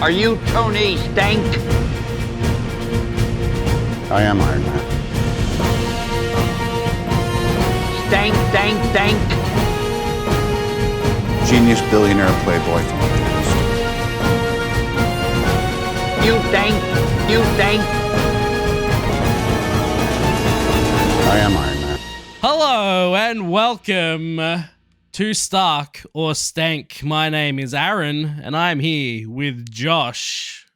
Are you Tony Stank? I am Iron Man. Stank, stank, stank. Genius billionaire playboy from the East. You stank. You stank. I am Iron Man. Hello and welcome to Stark or Stank. My name is Aaron and I'm here with Josh.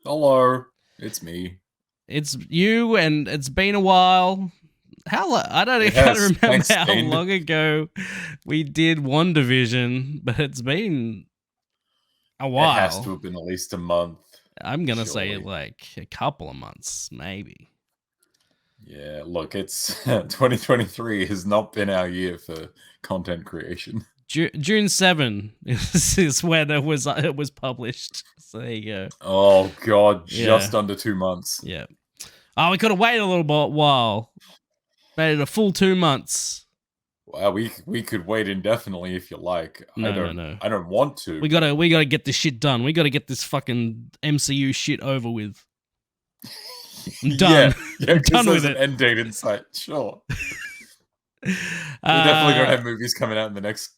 Hello, it's me. It's you and it's been a while. I can't remember Thanks, how Stain. long ago we did WandaVision, but it's been a while. It has to have been at least a month. I'm going to say surely. like a couple of months, maybe. Yeah, look, it's 2023 has not been our year for content creation. June 7 is when it was published. So there you go. Oh god, Yeah. just under 2 months. Yeah. Oh, we could have waited a little while. Waited a full 2 months. Wow, we could wait indefinitely if you like. No. I don't want to. We gotta get this shit done. We gotta get this fucking MCU shit over with. I'm done. Yeah, I'm done there's with an it. end date in sight. Sure. We definitely don't have movies coming out in the next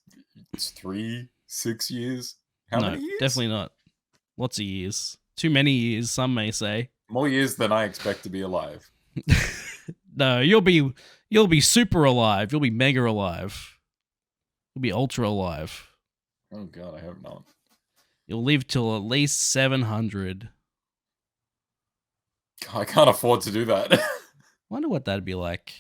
3-6 years. How no, many years? definitely not. Lots of years. Too many years, some may say. More years than I expect to be alive. No, you'll be super alive. You'll be mega alive. You'll be ultra alive. Oh god, I hope not. You'll live till at least 700. I can't afford to do that. Wonder what that'd be like.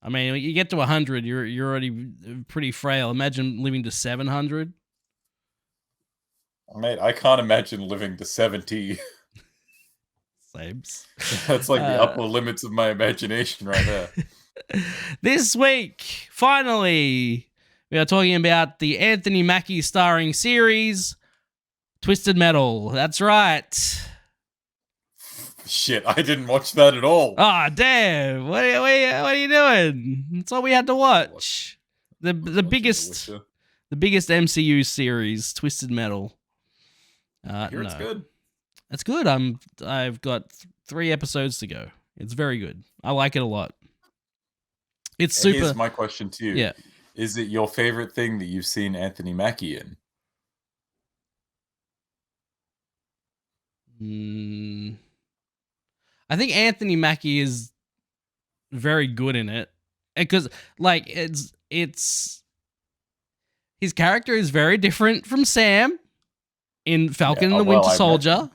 I mean, you get to 100, you're already pretty frail. Imagine living to 700. Mate, I can't imagine living to 70. Sames. That's like the upper limits of my imagination right there. This week, finally, we are talking about the Anthony Mackie starring series, Twisted Metal. That's right. Shit, I didn't watch that at all. Ah, damn. What are you doing? That's all we had to watch. The biggest MCU series, Twisted Metal. I hear it's good. It's good. I've got 3 episodes to go. It's very good. I like it a lot. It's super. Here's my question to you. Yeah. Is it your favorite thing that you've seen Anthony Mackie in? I think Anthony Mackie is very good in it because, like, it's his character is very different from Sam in Falcon and the Winter Soldier.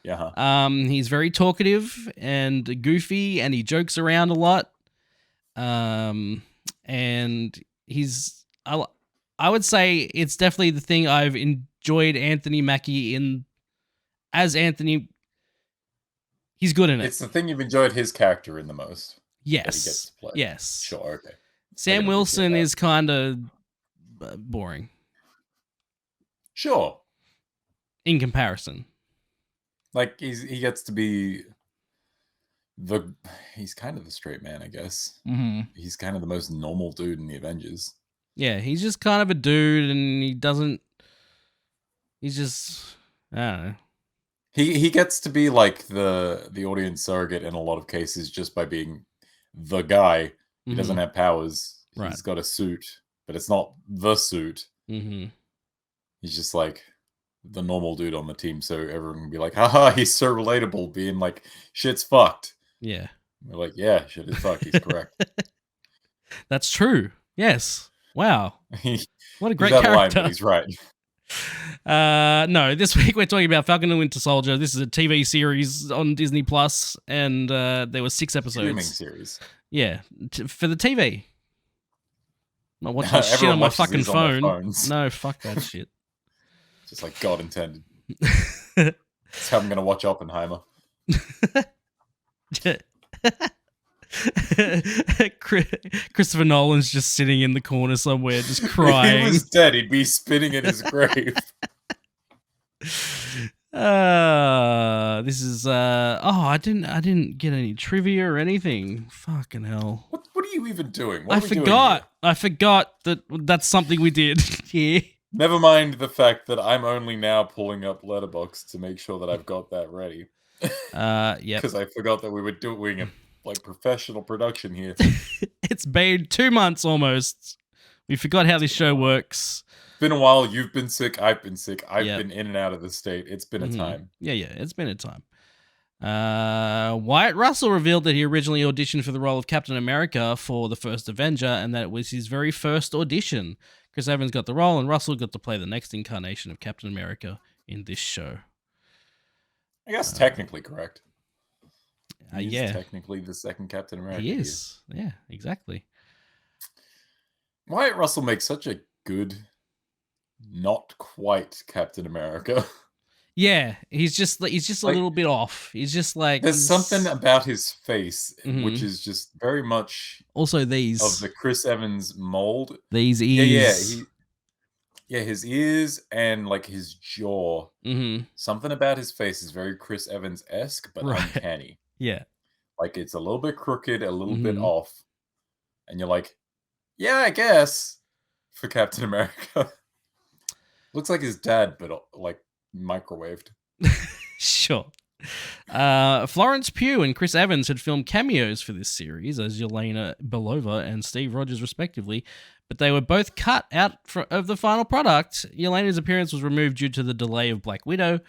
Yeah. He's very talkative and goofy, and he jokes around a lot. And I would say it's definitely the thing I've enjoyed Anthony Mackie in as Anthony. He's good in it. It's the thing you've enjoyed his character in the most. Yes. That he gets to play. Yes. Sure, okay. Sam Wilson is kind of boring. Sure. In comparison. Like, he gets to be he's kind of the straight man, I guess. Mm-hmm. He's kind of the most normal dude in the Avengers. Yeah, he's just kind of a dude, and he's just, I don't know. He gets to be like the audience surrogate in a lot of cases just by being the guy. He doesn't have powers. Right. He's got a suit, but it's not the suit. Mm-hmm. He's just like the normal dude on the team, so everyone can be like, haha, he's so relatable, being like, shit's fucked. Yeah. We're like, yeah, shit is fucked, he's correct. That's true. Yes. Wow. What a great he's out of line, character. but he's right. No, this week we're talking about Falcon and Winter Soldier. This is a TV series on Disney Plus, and there were 6 episodes. Streaming series. Yeah, for the TV. I'm not watching shit Everyone on my watches fucking these on their phone. phones. No, fuck that shit. Just like God intended. That's how I'm gonna watch Oppenheimer. Christopher Nolan's just sitting in the corner somewhere, just If crying. he was dead, he'd be spinning in his grave. This is I didn't get any trivia or anything. Fucking hell. What are you even doing? I forgot that that's something we did. Yeah. Never mind the fact that I'm only now pulling up Letterboxd to make sure that I've got that ready. Yep. Because I forgot that we were doing a professional production here. It's been 2 months almost. We forgot how this show works. Been a while. You've been sick. I've been sick. I've Yep. been in and out of the state. It's been a time. Yeah, it's been a time. Wyatt Russell revealed that he originally auditioned for the role of Captain America for the first Avenger, and that it was his very first audition. Chris Evans got the role, and Russell got to play the next incarnation of Captain America in this show. I guess technically correct. He's Yeah, technically the second Captain America. he is. Yeah, exactly. Wyatt Russell makes such a good, not quite Captain America. Yeah, he's just a Like, little bit off. He's just like There's something about his face which Mhm. is just very much also of these the Chris Evans mold. ears. His ears and like his jaw. Mm-hmm. Something about his face is very Chris Evans-esque, but Right. uncanny. Yeah. Like it's a little bit crooked, a little bit Mhm. off, and you're like, yeah, I guess for Captain America. Looks like his dad, but like microwaved. Sure. Florence Pugh and Chris Evans had filmed cameos for this series as Yelena Belova and Steve Rogers, respectively, but they were both cut out of the final product. Yelena's appearance was removed due to the delay of Black Widow,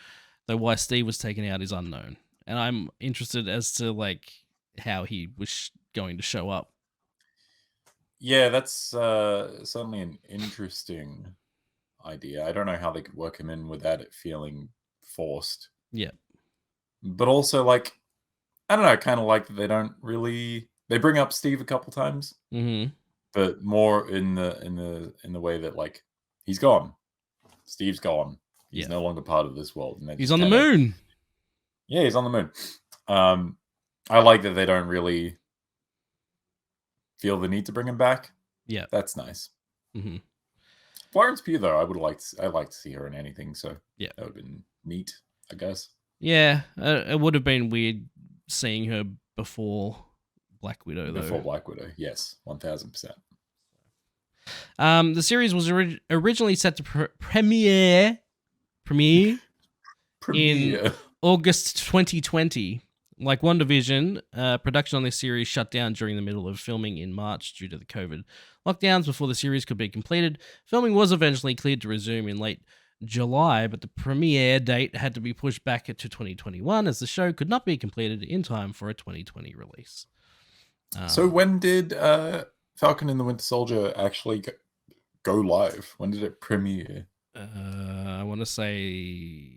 though why Steve was taken out is unknown. And I'm interested as to like how he was going to show up. Yeah, that's certainly an interesting idea. I don't know how they could work him in without it feeling forced. Yeah. But also, like, I don't know, kind of like that they don't really. They bring up Steve a couple times, Mm-hmm. but more in the way that like he's gone. Steve's gone. He's no longer part of this world. And He's on the moon. Yeah, he's on the moon. I like that they don't really feel the need to bring him back. Yeah, that's nice. Mm-hmm. Florence Pugh, though, I'd like to see her in anything. So yeah, that would have been neat, I guess. Yeah, it would have been weird seeing her before Black Widow, though. Before Black Widow, yes, 1000%. The series was originally set to premiere in August 2020. Like WandaVision, production on this series shut down during the middle of filming in March due to the COVID lockdowns before the series could be completed. Filming was eventually cleared to resume in late July, but the premiere date had to be pushed back to 2021 as the show could not be completed in time for a 2020 release. So when did Falcon and the Winter Soldier actually go live? When did it premiere? I want to say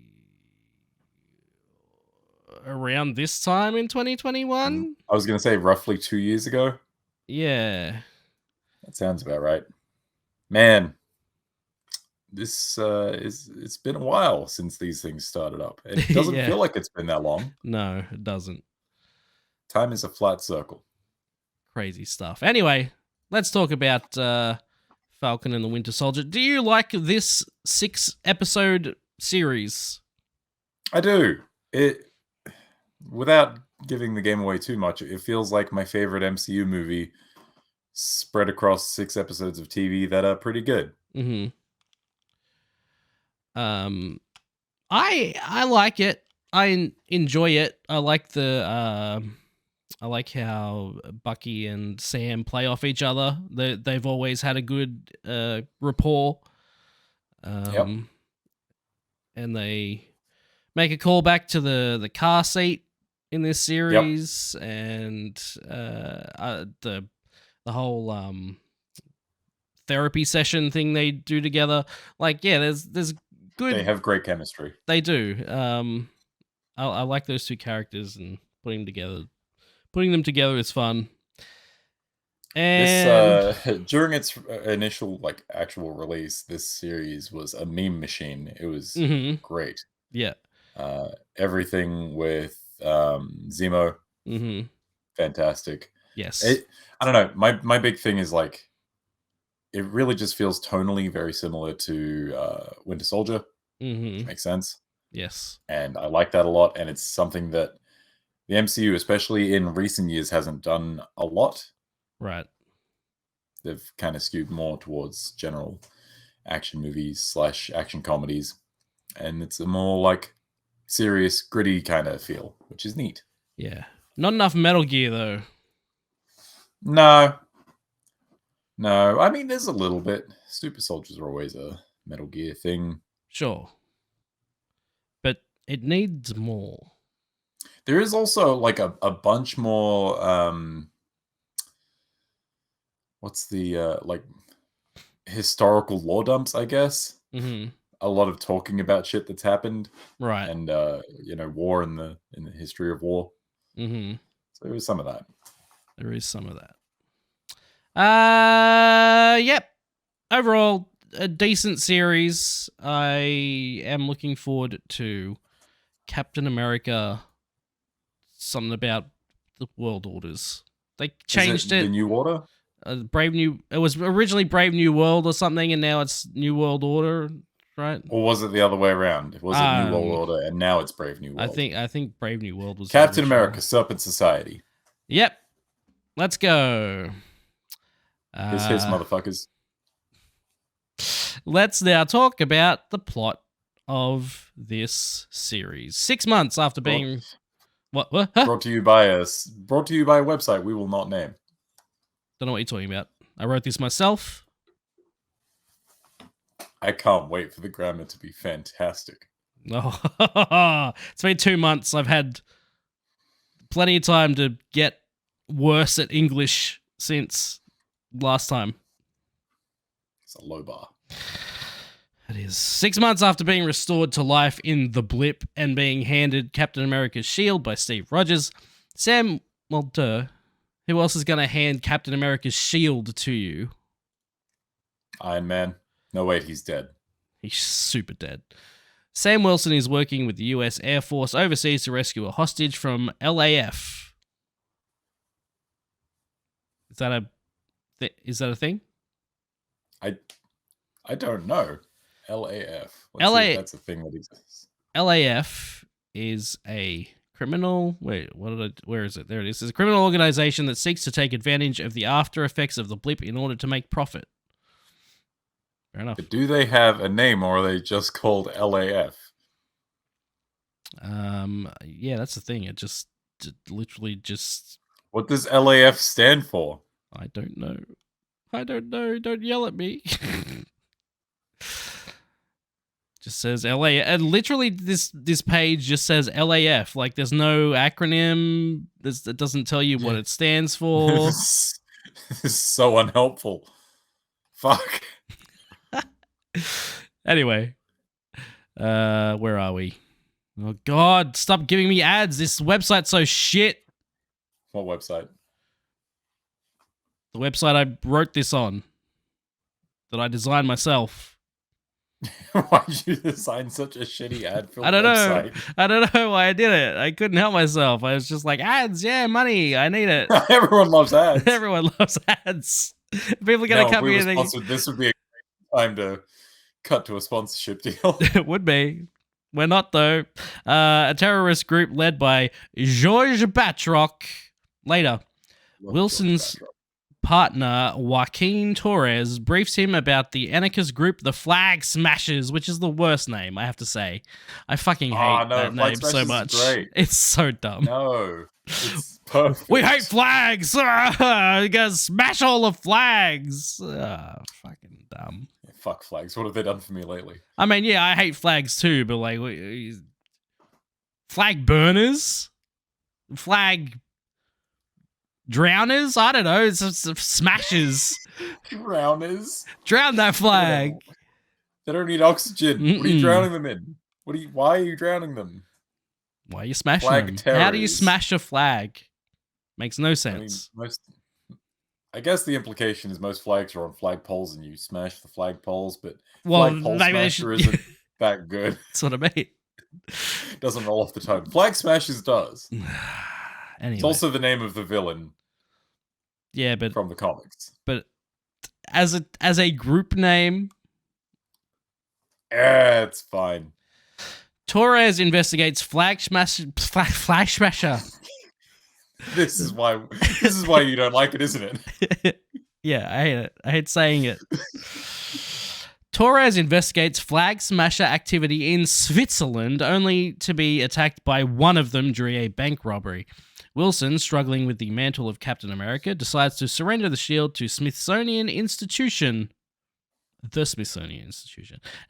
around this time in 2021. I was going to say roughly 2 years ago. Yeah. That sounds about right. Man, this it's been a while since these things started up. It doesn't feel like it's been that long. No, it doesn't. Time is a flat circle. Crazy stuff. Anyway, let's talk about Falcon and the Winter Soldier. Do you like this 6-episode series? I do. Without giving the game away too much, it feels like my favorite MCU movie spread across 6 episodes of TV that are pretty good. Mm-hmm. I like it. I enjoy it. I like I like how Bucky and Sam play off each other. They've always had a good rapport. Yep. And they make a call back to the car seat in this series, and the whole therapy session thing they do together. Like, yeah, there's good. They have great chemistry. They do. I like those two characters, and putting them together is fun. And this during its initial like actual release, this series was a meme machine. It was great. Yeah. Everything with Zemo, fantastic. Yes. I don't know. My big thing is like, it really just feels tonally very similar to Winter Soldier. Which makes sense. Yes. And I like that a lot. And it's something that the MCU, especially in recent years, hasn't done a lot. Right. They've kind of skewed more towards general action movies / action comedies, and it's a more like serious, gritty kind of feel, which is neat. Yeah. Not enough Metal Gear, though. No. I mean, there's a little bit. Super Soldiers are always a Metal Gear thing. Sure. But it needs more. There is also like a bunch more. What's the like historical lore dumps? I guess. Mm-hmm. A lot of talking about shit that's happened, Right? And war in the history of war. Mm-hmm. So there is some of that. There is some of that. Yep. Overall, a decent series. I am looking forward to Captain America. Something about the World Orders. They changed it. The New Order? Brave New. It was originally Brave New World or something, and now it's New World Order, right? Or was it the other way around? Was it New World Order and now it's Brave New World? I think Brave New World was Captain America, Serpent Society. Yep. Let's go. His motherfuckers. Let's now talk about the plot of this series. 6 months after being what? Huh? Brought to you by a website we will not name. Don't know what you're talking about. I wrote this myself. I can't wait for the grammar to be fantastic. Oh, it's been 2 months. I've had plenty of time to get worse at English since last time. It's a low bar. It is. 6 months after being restored to life in The Blip and being handed Captain America's shield by Steve Rogers, Sam, well, duh. Who else is going to hand Captain America's shield to you? Iron Man. No, wait, he's dead. He's super dead. Sam Wilson is working with the US Air Force overseas to rescue a hostage from LAF. Is that a thing? I don't know. LAF. LA see if that's a thing that exists. LAF is a criminal. Wait, where is it? There it is. It's a criminal organization that seeks to take advantage of the after effects of the blip in order to make profit. Fair enough. But do they have a name, or are they just called LAF? Yeah, that's the thing. It just literally just. What does LAF stand for? I don't know. Don't yell at me. Just says LA, and literally this page just says LAF. Like there's no acronym. It doesn't tell you what it stands for. This is so unhelpful. Fuck. Anyway, where are we? Oh God, stop giving me ads. This website's so shit. What website? The website I wrote this on, that I designed myself. Why did you design such a shitty ad-filled website? I don't know why I did it. I couldn't help myself. I was just like, ads, yeah, money. I need it. Everyone loves ads. Everyone loves ads. People are going to cut me anything. This would be a great time to cut to a sponsorship deal. It would be. We're not, though. A terrorist group led by George Batroc. Later, Wilson's partner Joaquin Torres briefs him about the anarchist group the Flag Smashers, which is the worst name, I have to say. I fucking hate that name so much. Great. It's so dumb. No, it's perfect. We hate flags! You gotta smash all the flags! Fucking dumb. Yeah, fuck flags. What have they done for me lately? I mean, yeah, I hate flags too, but like, flag burners? Flag drowners? I don't know. It's just smashers. Drowners? Drown that flag. They don't need oxygen. What are you drowning them in? Why are you drowning them? Why are you smashing Flag them? terrors. How do you smash a flag? Makes no sense. I guess the implication is most flags are on flagpoles and you smash the flagpoles, but flagpole smasher isn't that good. That's what I mean. Doesn't roll off the tongue. Flag smashers does. Anyway. It's also the name of the villain. Yeah, but from the comics. But as a group name, it's fine. Torres investigates Flag Smasher. This is why you don't like it, isn't it? Yeah, I hate it. I hate saying it. Torres investigates flag smasher activity in Switzerland, only to be attacked by one of them during a bank robbery. Wilson, struggling with the mantle of Captain America, decides to surrender the shield to the Smithsonian Institution, and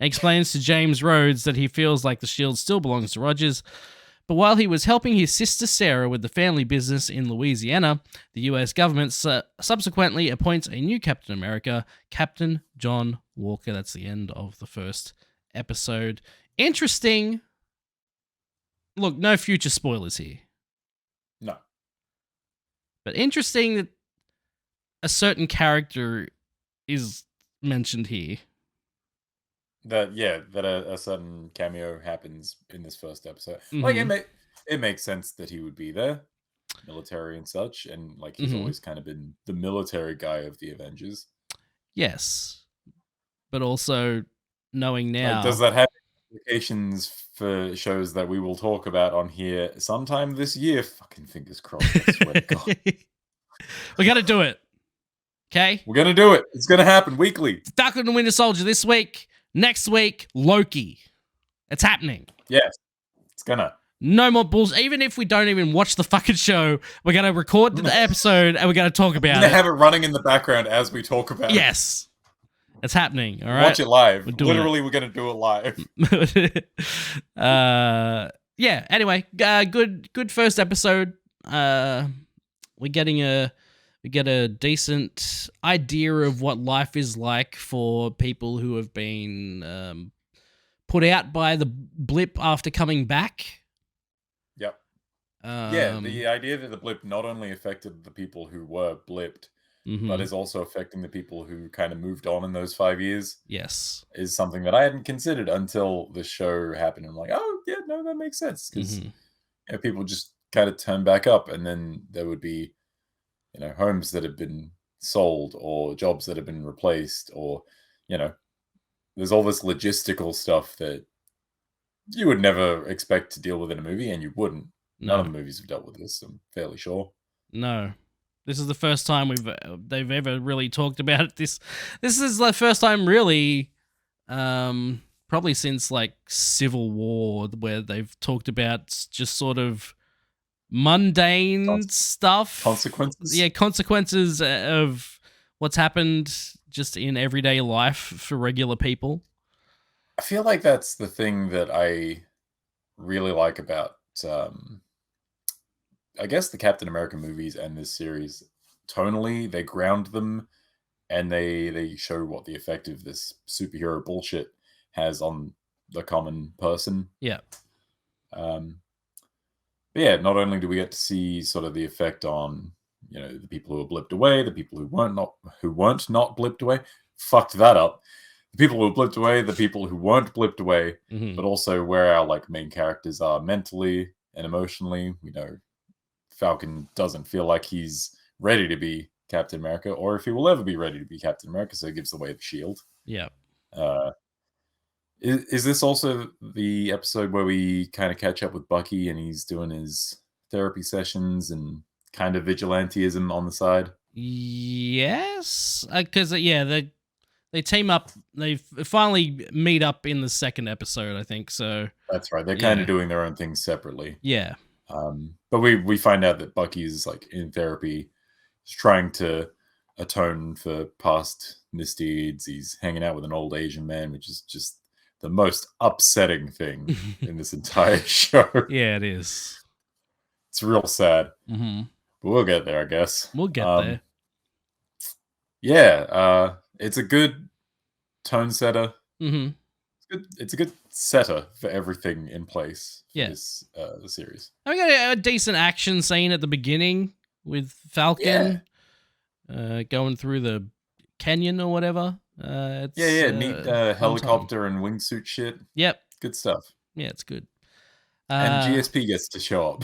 explains to James Rhodes that he feels like the shield still belongs to Rogers. But while he was helping his sister Sarah with the family business in Louisiana, the US government subsequently appoints a new Captain America, Captain John Walker. That's the end of the first episode. Interesting. Look, no future spoilers here. No. But interesting that a certain character is mentioned here. That a sudden cameo happens in this first episode. Mhm. Like it makes sense that he would be there, military and such, and like he's always kind of been the military guy of the Avengers. Yes, but also knowing now, Like, does that have implications for shows that we will talk about on here sometime this year? Fucking fingers crossed. I swear to God. we got to do it. Okay, We're gonna do it. It's gonna happen weekly. Falcon and Winter Soldier this week. Next week, Loki. It's happening. Yes, it's gonna. No more bulls. Even if we don't even watch the fucking show, we're going to record the episode and we're going to talk about We're gonna have it running in the background as we talk about it. Yes. It's happening. All right. Watch it live. Literally, we're gonna do it live. Yeah. Anyway, good first episode. We get a decent idea of what life is like for people who have been put out by the blip after coming back. Yep. Yeah, the idea that the blip not only affected the people who were blipped, but is also affecting the people who kind of moved on in those 5 years. Yes. Is something that I hadn't considered until the show happened. I'm like, oh, yeah, no, that makes sense. Because people just kind of turn back up, and then there would be, homes that have been sold or jobs that have been replaced, or, there's all this logistical stuff that you would never expect to deal with in a movie, and you wouldn't. None of the movies have dealt with this, I'm fairly sure. No. This is the first time they've ever really talked about it. This is the first time really, probably since like Civil War, where they've talked about just sort of mundane stuff. Consequences? Yeah, consequences of what's happened just in everyday life for regular people. I feel like that's the thing that I really like about I guess the Captain America movies and this series. Tonally, they ground them, and they show what the effect of this superhero bullshit has on the common person. Yeah. But yeah, not only do we get to see sort of the effect on, the people who are blipped away, the people who weren't not blipped away. Fucked that up. The people who were blipped away, the people who weren't blipped away, but also where our main characters are mentally and emotionally. We know Falcon doesn't feel like he's ready to be Captain America, or if he will ever be ready to be Captain America, so he gives away the shield. Yeah. Is this also the episode where we kind of catch up with Bucky and he's doing his therapy sessions and kind of vigilanteism on the side? Yes, because they team up. They finally meet up in the second episode, I think. So that's right. They're kind of doing their own things separately. Yeah. But we find out that Bucky's in therapy, he's trying to atone for past misdeeds. He's hanging out with an old Asian man, which is just the most upsetting thing in this entire show. Yeah, it is. It's real sad. Mm-hmm. But we'll get there, I guess. We'll get there. Yeah, it's a good tone setter. Mm-hmm. It's a good setter for everything in place for this the series. We got a decent action scene at the beginning with Falcon going through the canyon or whatever. Neat helicopter and wingsuit shit. Yep. Good stuff. Yeah, it's good. And GSP gets to show up.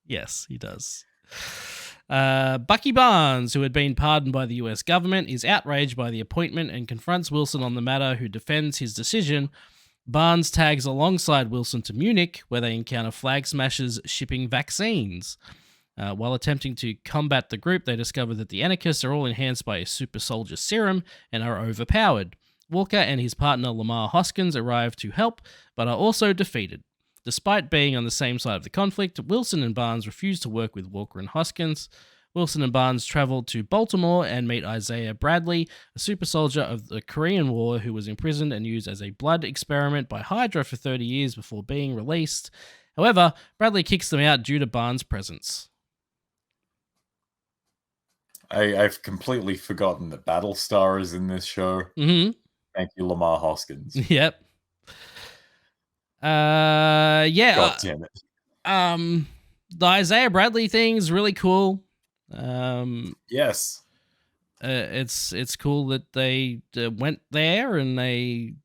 Yes, he does. Bucky Barnes, who had been pardoned by the US government, is outraged by the appointment and confronts Wilson on the matter, who defends his decision. Barnes tags alongside Wilson to Munich, where they encounter flag smashers shipping vaccines. While attempting to combat the group, they discover that the anarchists are all enhanced by a super soldier serum and are overpowered. Walker and his partner Lamar Hoskins arrive to help, but are also defeated. Despite being on the same side of the conflict, Wilson and Barnes refuse to work with Walker and Hoskins. Wilson and Barnes travel to Baltimore and meet Isaiah Bradley, a super soldier of the Korean War who was imprisoned and used as a blood experiment by Hydra for 30 years before being released. However, Bradley kicks them out due to Barnes' presence. I've completely forgotten that Battlestar is in this show. Mm-hmm. Thank you, Lamar Hoskins. Yep. Yeah. God damn it. The Isaiah Bradley thing is really cool. Yes. It's cool that they went there and they.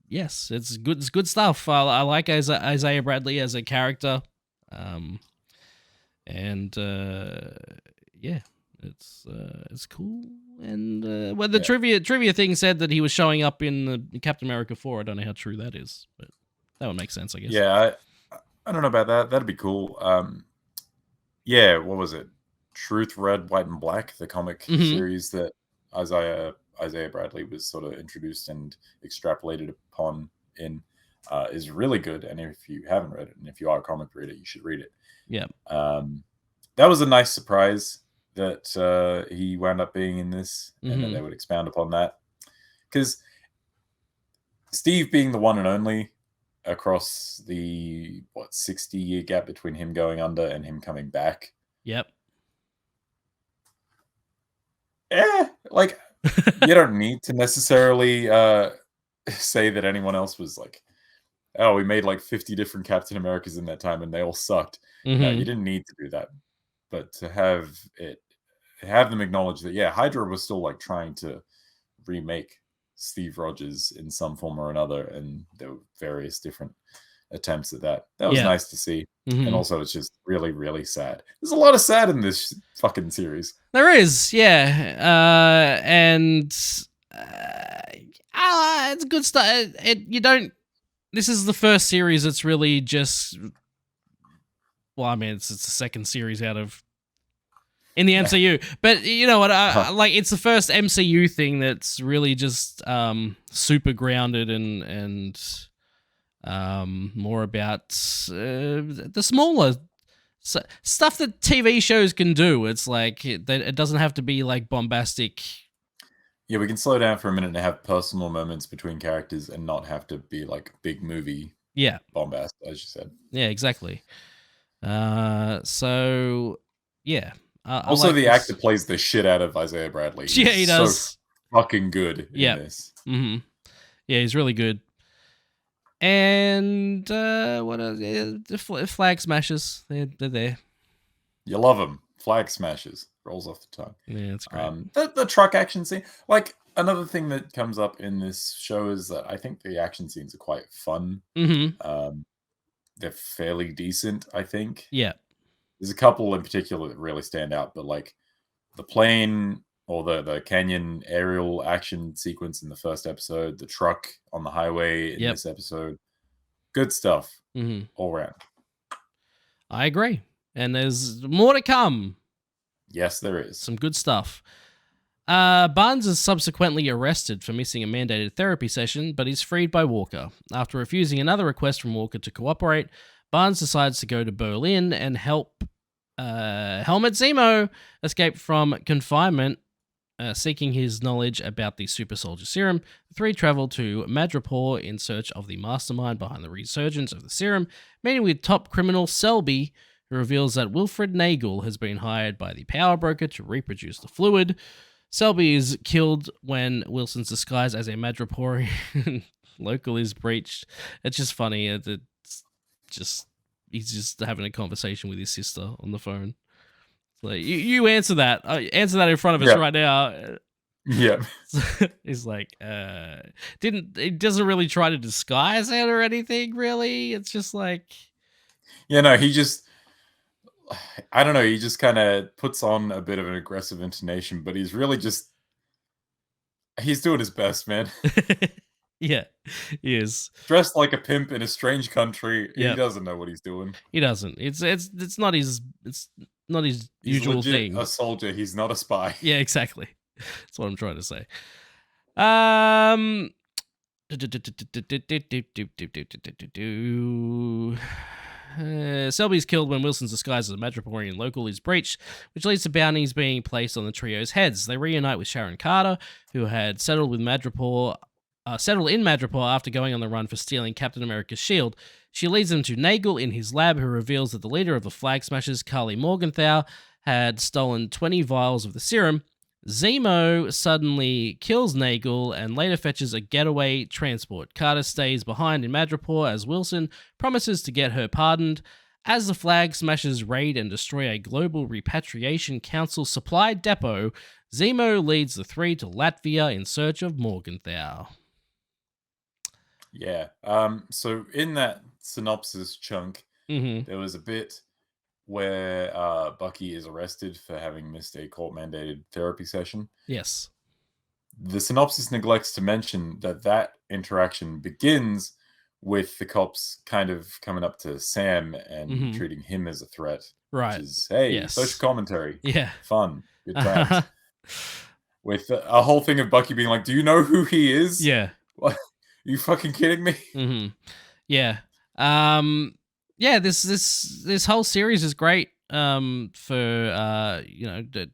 Yes, it's good. It's good stuff. I like Isaiah Bradley as a character. Yeah, it's cool. And well, the trivia thing said that he was showing up in the Captain America 4. I don't know how true that is, but that would make sense, I guess. Yeah, I don't know about that. That'd be cool. Yeah, what was it? Truth, Red, White, and Black, the comic series that Isaiah Bradley was sort of introduced and extrapolated upon in, is really good. And if you haven't read it, and if you are a comic reader, you should read it. Yeah. That was a nice surprise that he wound up being in this, and that they would expound upon that. Because Steve being the one and only across the 60-year gap between him going under and him coming back. Yep. Like you don't need to necessarily say that anyone else was like, oh, we made like 50 different Captain Americas in that time and they all sucked. No, you didn't need to do that. But to have them acknowledge that, yeah, Hydra was still like trying to remake Steve Rogers in some form or another, and there were various different attempts at that. That was nice to see. And also it's just really, really sad. There's a lot of sad in this fucking series. There is, yeah. And it's good stuff. This is the first series that's really just, well, I mean, it's the second series out of in the MCU, but you know what? Like, it's the first MCU thing that's really just super grounded and more about the smaller stuff that TV shows can do. It's like it doesn't have to be like bombastic. Yeah, we can slow down for a minute and have personal moments between characters and not have to be like big movie bombast, as you said. Yeah, exactly. So, yeah. Also, the actor plays the shit out of Isaiah Bradley. Yeah, he does. So fucking good in this. Mm-hmm. Yeah, he's really good. And what else? The flag smashes. They're there. You love them. Flag smashes. Rolls off the tongue. Yeah, it's great. The truck action scene. Like, another thing that comes up in this show is that I think the action scenes are quite fun. They're fairly decent, I think. Yeah. There's a couple in particular that really stand out, but like the plane or the canyon aerial action sequence in the first episode, the truck on the highway in this episode, good stuff all around. I agree. And there's more to come. Yes, there is. Some good stuff. Barnes is subsequently arrested for missing a mandated therapy session, but is freed by Walker. After refusing another request from Walker to cooperate, Barnes decides to go to Berlin and help Helmut Zemo escape from confinement, seeking his knowledge about the super soldier serum. The three travel to Madripoor in search of the mastermind behind the resurgence of the serum, meeting with top criminal Selby, who reveals that Wilfred Nagel has been hired by the power broker to reproduce the fluid. Selby is killed when Wilson's disguise as a Madripoorian local is breached. It's just funny. He's just having a conversation with his sister on the phone. It's like, you answer that. Answer that in front of us right now. Yeah. He's like, it doesn't really try to disguise it or anything, really. It's just like, yeah, no, he just, I don't know, he just kind of puts on a bit of an aggressive intonation, but he's really just, he's doing his best, man. Yeah, he is. Dressed like a pimp in a strange country. He doesn't know what he's doing. He doesn't. It's not his He's usual legit thing. A soldier, he's not a spy. Yeah, exactly. That's what I'm trying to say. Selby's killed when Wilson's disguise as a Madripoorian local is breached, which leads to bounties being placed on the trio's heads. They reunite with Sharon Carter, who had settled in Madripoor after going on the run for stealing Captain America's shield. She leads them to Nagel in his lab, who reveals that the leader of the Flag Smashers, Carly Morgenthau, had stolen 20 vials of the serum. Zemo suddenly kills Nagel and later fetches a getaway transport. Carter stays behind in Madripoor as Wilson promises to get her pardoned. As the Flag Smashers raid and destroy a global repatriation council supply depot, Zemo leads the three to Latvia in search of Morgenthau. Yeah. So in that synopsis chunk, there was a bit where Bucky is arrested for having missed a court-mandated therapy session. Yes. The synopsis neglects to mention that interaction begins with the cops kind of coming up to Sam and treating him as a threat. Right. Which is, hey, social commentary. Yeah. Fun. Good times. With a whole thing of Bucky being like, do you know who he is? Yeah. What? Are you fucking kidding me? Yeah. Yeah, this whole series is great for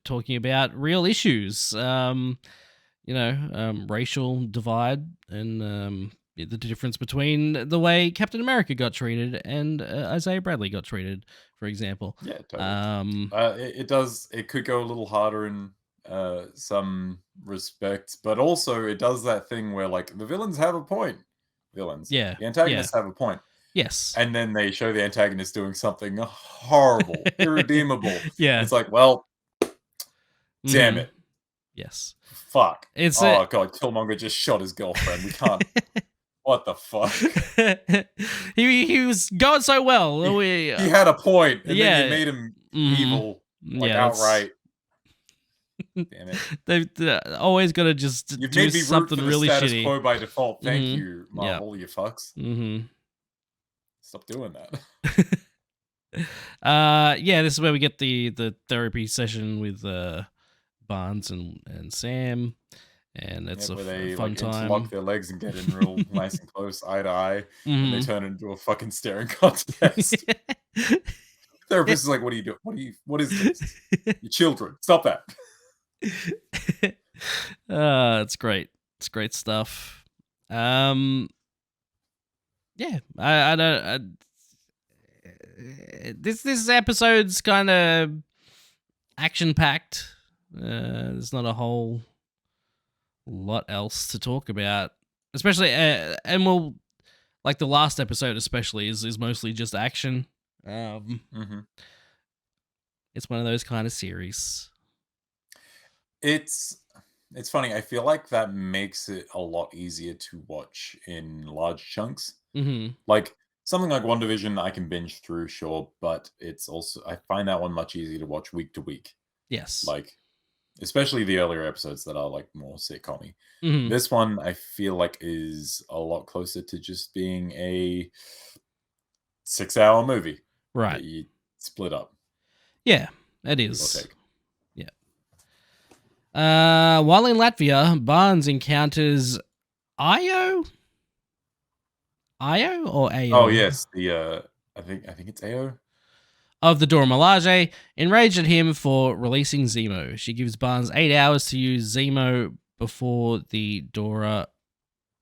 talking about real issues, racial divide and the difference between the way Captain America got treated and Isaiah Bradley got treated, for example. Yeah, totally. It could go a little harder in some respects, but also it does that thing where like the villains have a point. The antagonists have a point. Yes. And then they show the antagonist doing something horrible, irredeemable. Yeah. It's like, well, damn it. Yes. Fuck. God, Killmonger just shot his girlfriend. We can't. What the fuck? he was going so well. He had a point, and then you made him evil, outright. Damn it. They've always got to just do something really shitty. Status quo by default. Thank you, Marvel, you fucks. Stop doing that. This is where we get the therapy session with Barnes and Sam, and it's a fun time. Lock their legs and get in real nice and close, eye to eye, and they turn it into a fucking staring contest. Therapist is like, "What are you doing? What is this? Your children? Stop that!" It's great. It's great stuff. I don't. This episode's kind of action packed. There's not a whole lot else to talk about, especially and we'll like the last episode especially is mostly just action. It's one of those kind of series. It's funny. I feel like that makes it a lot easier to watch in large chunks. Like something like WandaVision, I can binge through, sure, but it's also I find that one much easier to watch week to week. Yes, like especially the earlier episodes that are like more sitcom-y. This one I feel like is a lot closer to just being a 6-hour movie, right? That you split up. Yeah, it is. While in Latvia, Barnes encounters Io or Ao? Oh yes, the I think it's Ao of the Dora Milaje, enraged at him for releasing Zemo. She gives Barnes 8 hours to use Zemo before the Dora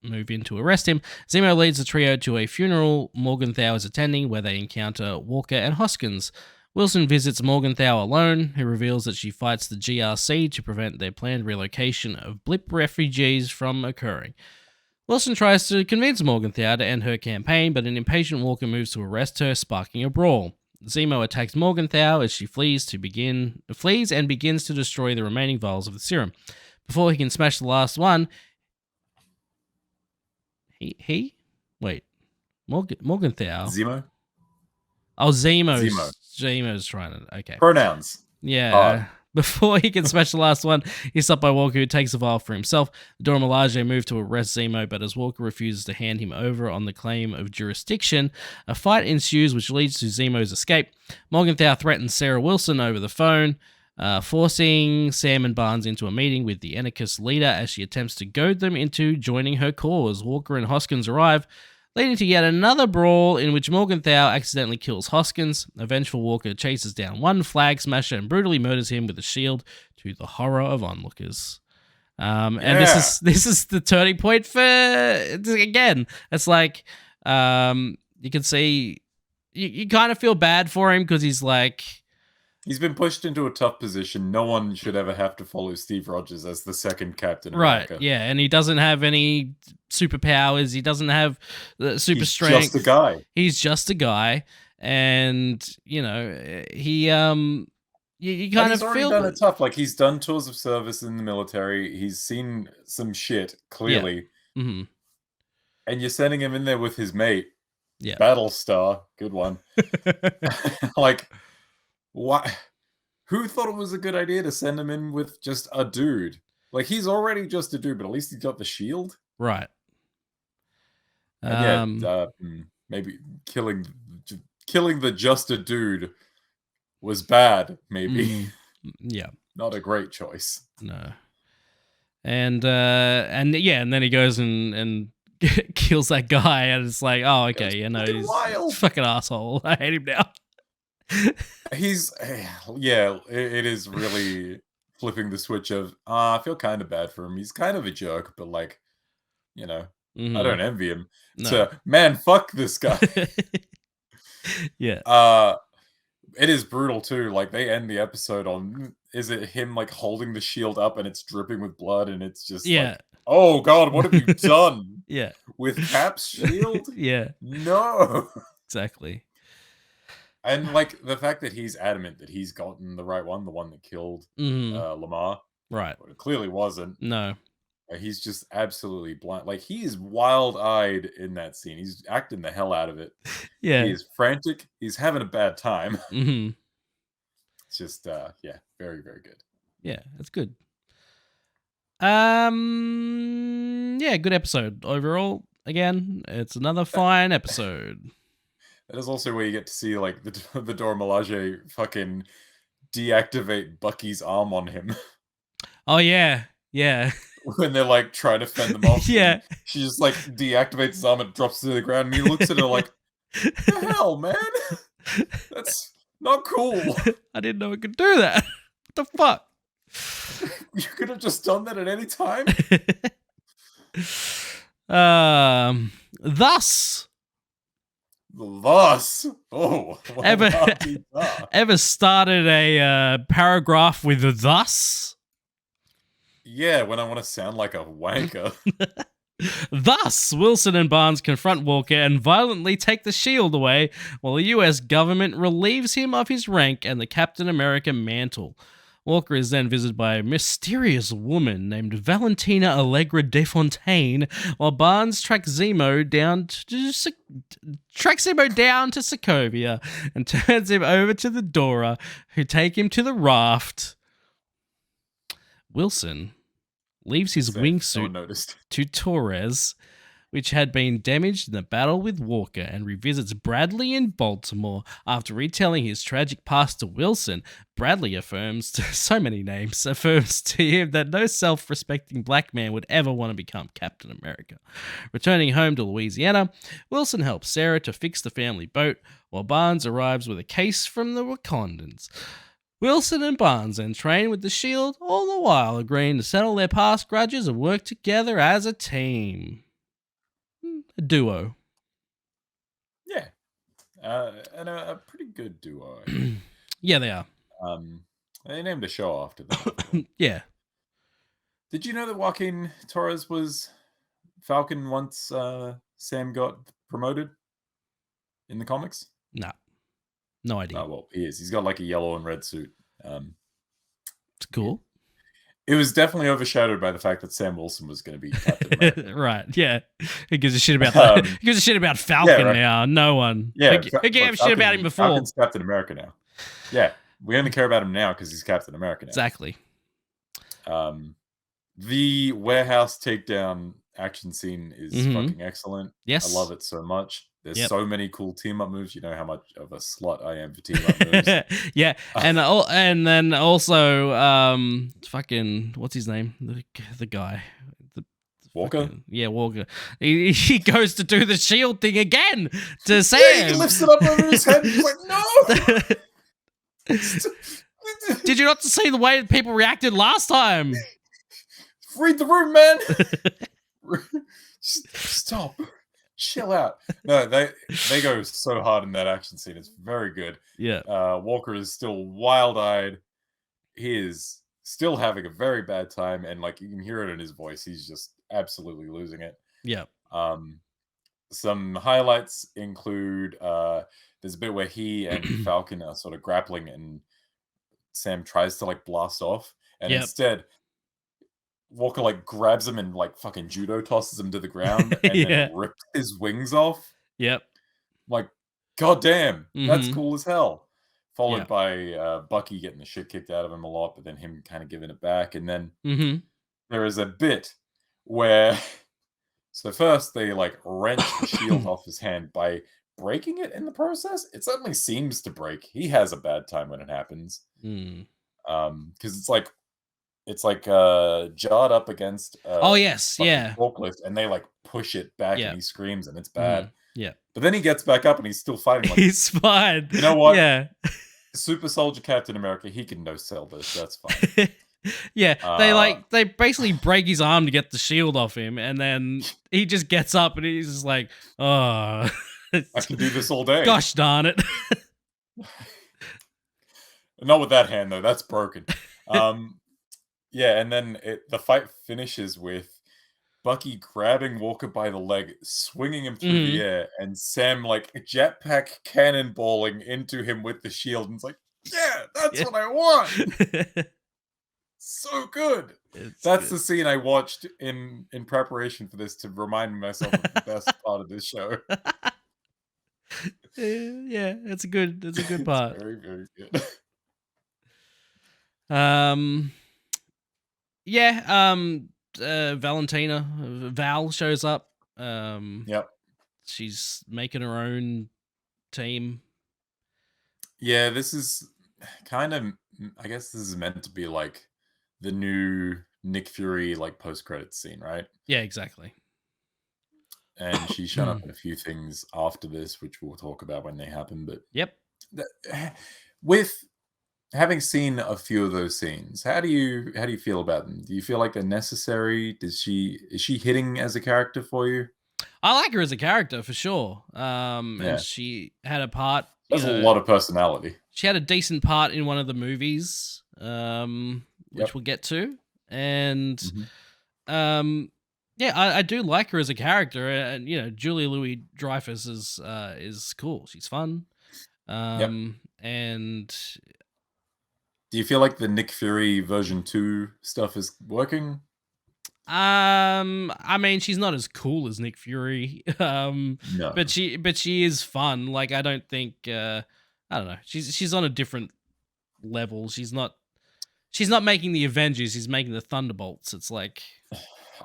move in to arrest him. Zemo leads the trio to a funeral Morgenthau is attending, where they encounter Walker and Hoskins. Wilson visits Morgenthau alone, who reveals that she fights the GRC to prevent their planned relocation of blip refugees from occurring. Wilson tries to convince Morgenthau to end her campaign, but an impatient Walker moves to arrest her, sparking a brawl. Zemo attacks Morgenthau as she flees and begins to destroy the remaining vials of the serum. Before he can smash the last one, Morgenthau? Zemo? Oh, Zemo's trying to... Okay. Pronouns. Yeah. Before he can smash the last one, he's stopped by Walker, who takes the vial for himself. The Dora Milaje move to arrest Zemo, but as Walker refuses to hand him over on the claim of jurisdiction, a fight ensues which leads to Zemo's escape. Morgenthau threatens Sarah Wilson over the phone. forcing Sam and Barnes into a meeting with the anarchist leader as she attempts to goad them into joining her cause. Walker and Hoskins arrive, leading to yet another brawl in which Morgenthau accidentally kills Hoskins. A vengeful Walker chases down one flag smasher and brutally murders him with a shield, to the horror of onlookers. And this is the turning point for, again, it's like, you can see, you kind of feel bad for him because he's like, he's been pushed into a tough position. No one should ever have to follow Steve Rogers as the second Captain America. Right, yeah, and he doesn't have any superpowers. He doesn't have super strength. He's just a guy. He's just a guy, and, you know, he, you kind of he's already feel... done it tough. Like, he's done tours of service in the military. He's seen some shit, clearly. Yeah. Mm-hmm. And you're sending him in there with his mate. Yeah. Battlestar. Good one. Like... What? Who thought it was a good idea to send him in with just a dude? Like, he's already just a dude, but at least he's got the shield. Right. And maybe killing the just a dude was bad. Maybe. Yeah. Not a great choice. No. And then he goes and kills that guy, and it's like, oh, okay, yeah, no, he's a fucking asshole. I hate him now. He's it is really flipping the switch of I feel kind of bad for him. He's kind of a jerk, but like, you know, I don't envy him. No. To man, fuck this guy. Yeah. It is brutal too. Like, they end the episode on, is it him like holding the shield up and it's dripping with blood, and it's just like, oh god, what have you done? Yeah. With Cap's shield? Yeah. No. Exactly. And like the fact that he's adamant that he's gotten the right one, the one that killed Lamar. Right. But it clearly wasn't. No. He's just absolutely blind. Like, he is wild-eyed in that scene. He's acting the hell out of it. Yeah. He is frantic. He's having a bad time. Mm-hmm. It's just, very, very good. Yeah, it's good. Yeah, good episode overall. Again, it's another fine episode. That is also where you get to see, like, the Dora Milaje fucking deactivate Bucky's arm on him. Oh, yeah. Yeah. When they're, like, trying to fend them off. Yeah. She just, like, deactivates his arm and drops to the ground, and he looks at her like, the hell, man? That's not cool. I didn't know it could do that. What the fuck? You could have just done that at any time. Thus, ever started a paragraph with thus? Yeah, when I want to sound like a wanker. Thus, Wilson and Barnes confront Walker and violently take the shield away, while the US government relieves him of his rank and the Captain America mantle. Walker is then visited by a mysterious woman named Valentina Allegra Desfontaine, while Barnes tracks Zemo down to Sokovia and turns him over to the Dora, who take him to the raft. Wilson leaves his wingsuit to Torres, which had been damaged in the battle with Walker, and revisits Bradley in Baltimore. After retelling his tragic past to Wilson, Bradley affirms to him that no self-respecting black man would ever want to become Captain America. Returning home to Louisiana, Wilson helps Sarah to fix the family boat, while Barnes arrives with a case from the Wakandans. Wilson and Barnes then train with the Shield, all the while agreeing to settle their past grudges and work together as a team. A duo. Yeah. And a pretty good duo. Yeah, they are. They named a show after them. Yeah. Did you know that Joaquin Torres was Falcon once Sam got promoted in the comics? No. No idea. Oh, well, he is. He's got like a yellow and red suit. It's cool. It was definitely overshadowed by the fact that Sam Wilson was going to be Captain America. Right, yeah. Who gives a shit about that? Who gives a shit about Falcon now? No one. Yeah. Who gave a shit about him before? Falcon's Captain America now. Yeah. We only care about him now because he's Captain America now. Exactly. The warehouse takedown action scene is Mhm. fucking excellent. Yes. I love it so much. There's Yep. so many cool team up moves. You know how much of a slut I am for team up moves. Yeah, and then also fucking what's his name? The guy. The Walker? fucking, yeah, Walker. He goes to do the shield thing again to Sam. Yeah, he lifts it up over his head. And he's like, no. Did you not see the way that people reacted last time? Read the room, man. Stop. Chill out. No, they go so hard in that action scene. It's very good. Yeah. Walker is still wild-eyed. He is still having a very bad time, and like you can hear it in his voice. He's just absolutely losing it. Yeah. Some highlights include there's a bit where he and Falcon are sort of grappling, and Sam tries to like blast off, and instead Walker like grabs him and like fucking judo tosses him to the ground and then rips his wings off. Yep. Like, goddamn, that's cool as hell. Followed by Bucky getting the shit kicked out of him a lot, but then him kind of giving it back. And then there is a bit where, so first they like wrench the shield off his hand by breaking it in the process. It suddenly seems to break. He has a bad time when it happens. Because it's like jarred up against forklift, and they like push it back and he screams and it's bad. But then he gets back up and he's still fighting. Like, he's fine. You know what? Yeah. Super Soldier Captain America, he can no sell this. That's fine. They basically break his arm to get the shield off him, and then he just gets up and he's just like, oh, I can do this all day. Gosh darn it. Not with that hand though. That's broken. And then the fight finishes with Bucky grabbing Walker by the leg, swinging him through the air, and Sam like jetpack cannonballing into him with the shield. And it's like, yeah, that's what I want. So good. That's the scene I watched in preparation for this to remind myself of the best part of this show. Yeah, it's a good part. It's very, very good. Valentina, Val shows up. She's making her own team. Yeah, this is kind of, I guess this is meant to be like the new Nick Fury like post-credits scene, right? Yeah, exactly. And she's shown up in a few things after this, which we'll talk about when they happen. But with having seen a few of those scenes, how do you feel about them? Do you feel like they're necessary? Is she hitting as a character for you? I like her as a character for sure. And she had a part. There's a lot of personality. She had a decent part in one of the movies, which we'll get to, and I do like her as a character, and Julia Louis-Dreyfus is cool. She's fun, and. Do you feel like the Nick Fury version 2 stuff is working? I mean, she's not as cool as Nick Fury. No. But she is fun. Like, I don't think I don't know. She's on a different level. She's not making the Avengers, she's making the Thunderbolts. It's like,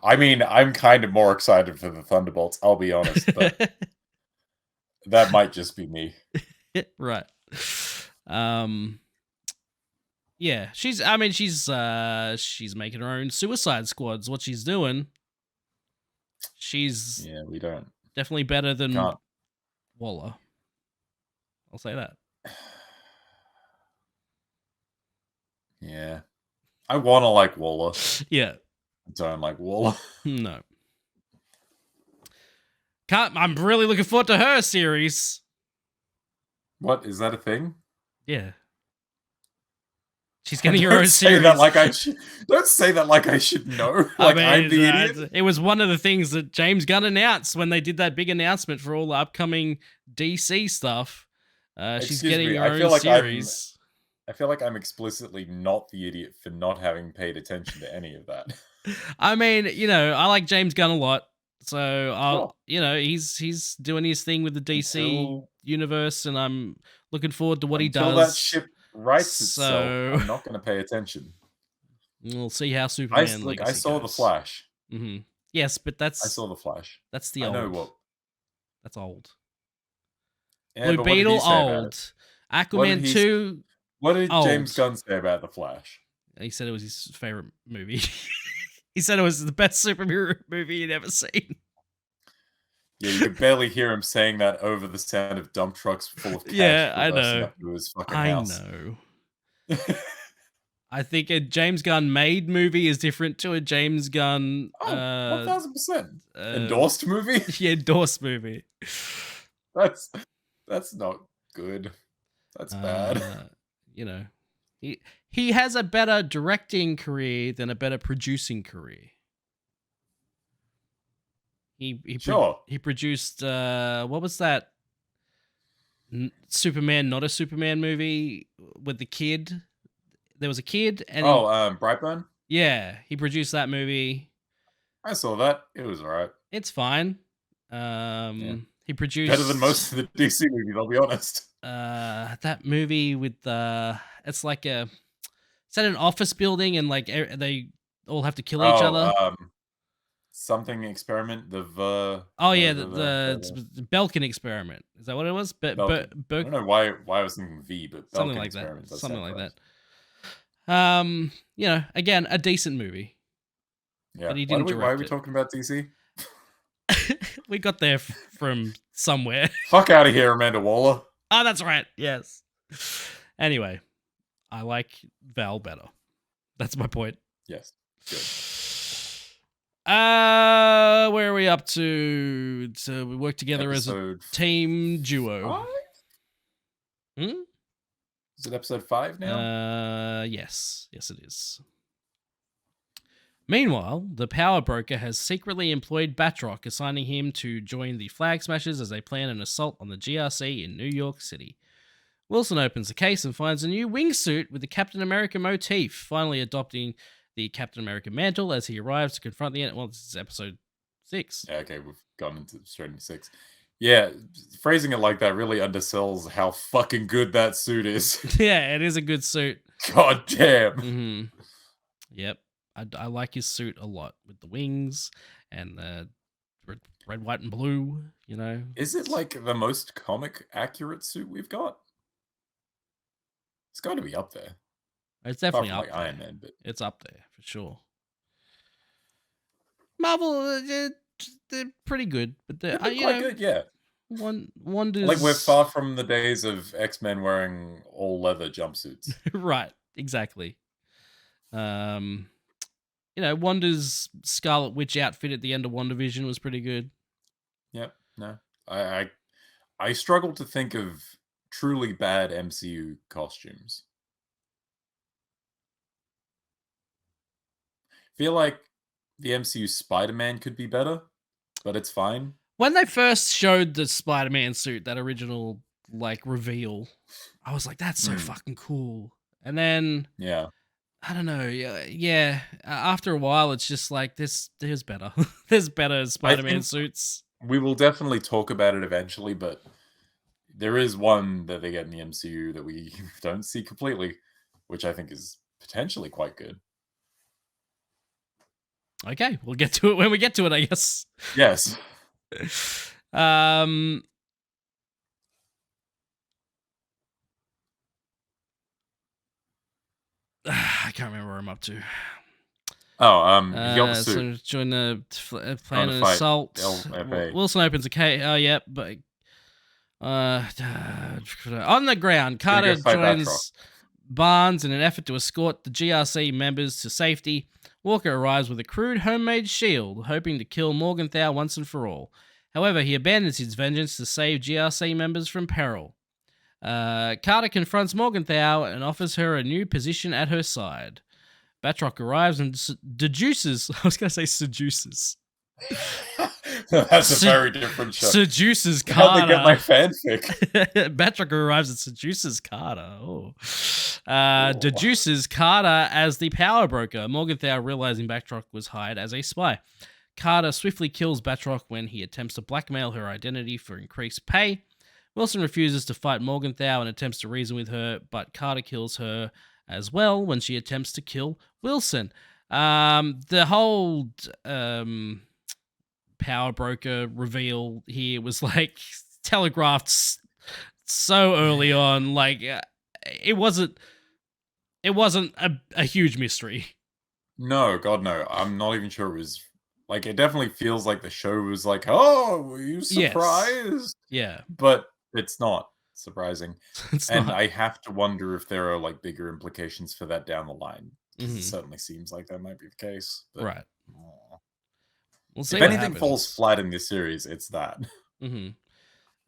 I mean, I'm kind of more excited for the Thunderbolts, I'll be honest, but that might just be me. Right. Yeah, she's making her own Suicide Squad's what she's doing. She's we don't definitely better than Waller. I'll say that. Yeah. I want to like Waller. Yeah. I don't like Waller. No. I'm really looking forward to her series. What? Is that a thing? Yeah. She's getting her own series. Don't say that like I should know. Like, I'm the idiot. It was one of the things that James Gunn announced when they did that big announcement for all the upcoming DC stuff. She's getting her own series. I feel like I'm explicitly not the idiot for not having paid attention to any of that. I mean, I like James Gunn a lot. So, he's doing his thing with the DC universe, and I'm looking forward to what he does. That ship writes itself, I'm not going to pay attention. We'll see how Superman I saw goes. The Flash. Mm-hmm. Yes, but I saw The Flash. that's the I old. know what. That's old. Yeah, Blue but what did Beetle, he say about it? old. Aquaman he- 2, What did James old. Gunn say about The Flash? He said it was his favorite movie. He said it was the best superhero movie he'd ever seen. Yeah, you could barely hear him saying that over the sound of dump trucks full of cash Yeah, I reversing know. up to his fucking I house. know. I think a James Gunn made movie is different to a James Gunn 1000%. Endorsed movie? yeah, endorsed movie. That's not good. That's bad. You know, he has a better directing career than a better producing career. Sure. He produced what was that Superman, not a Superman movie with the kid? There was a kid and Brightburn? yeah, he produced that movie. I saw that. It was alright. It's fine. He produced Better than most of the DC movies, I'll be honest. that movie with it's like it's at an office building and like they all have to kill each other. Something experiment. The Belkin experiment. Is that what it was? Belkin. I don't know why I was thinking V, but something Belkin like experiment. that. Something like that. You know, again, a decent movie. Yeah. But he didn't why are we direct it. talking about DC? We got there from somewhere. Fuck out of here, Amanda Waller. Oh, that's right. Yes. Anyway, I like Val better. That's my point. Yes. Good. Where are we up to? So we work together as a Episode team duo. 5? Is it episode 5 now? Yes, it is. Meanwhile, the power broker has secretly employed Batroc, assigning him to join the Flag Smashers as they plan an assault on the GRC in New York City. Wilson opens the case and finds a new wingsuit with the Captain America motif, finally adopting the Captain America mantle as he arrives to confront the enemy. Well, this is episode 6. Yeah, okay, we've gone straight into 6. Yeah, phrasing it like that really undersells how fucking good that suit is. Yeah, it is a good suit. God damn. Mm-hmm. Yep. I like his suit a lot with the wings and the red, white, and blue, you know. Is it like the most comic accurate suit we've got? It's got to be up there. It's definitely Apart up from, there. Iron Man, but It's up there for sure. Marvel, they're pretty good, but they're quite good, yeah. One does Like we're far from the days of X-Men wearing all leather jumpsuits. right, exactly. You know, Wanda's Scarlet Witch outfit at the end of WandaVision was pretty good. Yep. No, I struggle to think of truly bad MCU costumes. Feel like the MCU Spider-Man could be better, but it's fine. When they first showed the Spider-Man suit, that original like reveal, I was like, "That's so fucking cool." And then, yeah, I don't know, yeah. After a while, it's just like there's better, there's better Spider-Man suits. We will definitely talk about it eventually, but there is one that they get in the MCU that we don't see completely, which I think is potentially quite good. Okay, we'll get to it when we get to it, I guess. Yes. I can't remember where I'm up to. Oh, he got the suit. So join the plan an fight assault. LFA. Wilson opens a case. Oh, yeah, but on the ground, Carter joins Barnes in an effort to escort the GRC members to safety. Walker arrives with a crude homemade shield, hoping to kill Morgenthau once and for all. However, he abandons his vengeance to save GRC members from peril. Carter confronts Morgenthau and offers her a new position at her side. Batroc arrives and deduces. I was going to say seduces. That's a very different show. Seduces Carter. How'd they get my fanfic? Batroc arrives and seduces Carter. Deduces Carter as the power broker. Morgenthau, realizing Batroc was hired as a spy. Carter swiftly kills Batroc when he attempts to blackmail her identity for increased pay. Wilson refuses to fight Morgenthau and attempts to reason with her, but Carter kills her as well when she attempts to kill Wilson. The whole power broker reveal here was like telegraphed so early on. Like it wasn't a huge mystery. No, God, no. I'm not even sure it was. Like, it definitely feels like the show was like, oh, were you Yes. surprised? Yeah. But it's not surprising. It's And not. I have to wonder if there are, like, bigger implications for that down the line. Because Mhm. it certainly seems like that might be the case. But, Right. We'll see if what anything falls happens. flat in this series, it's that.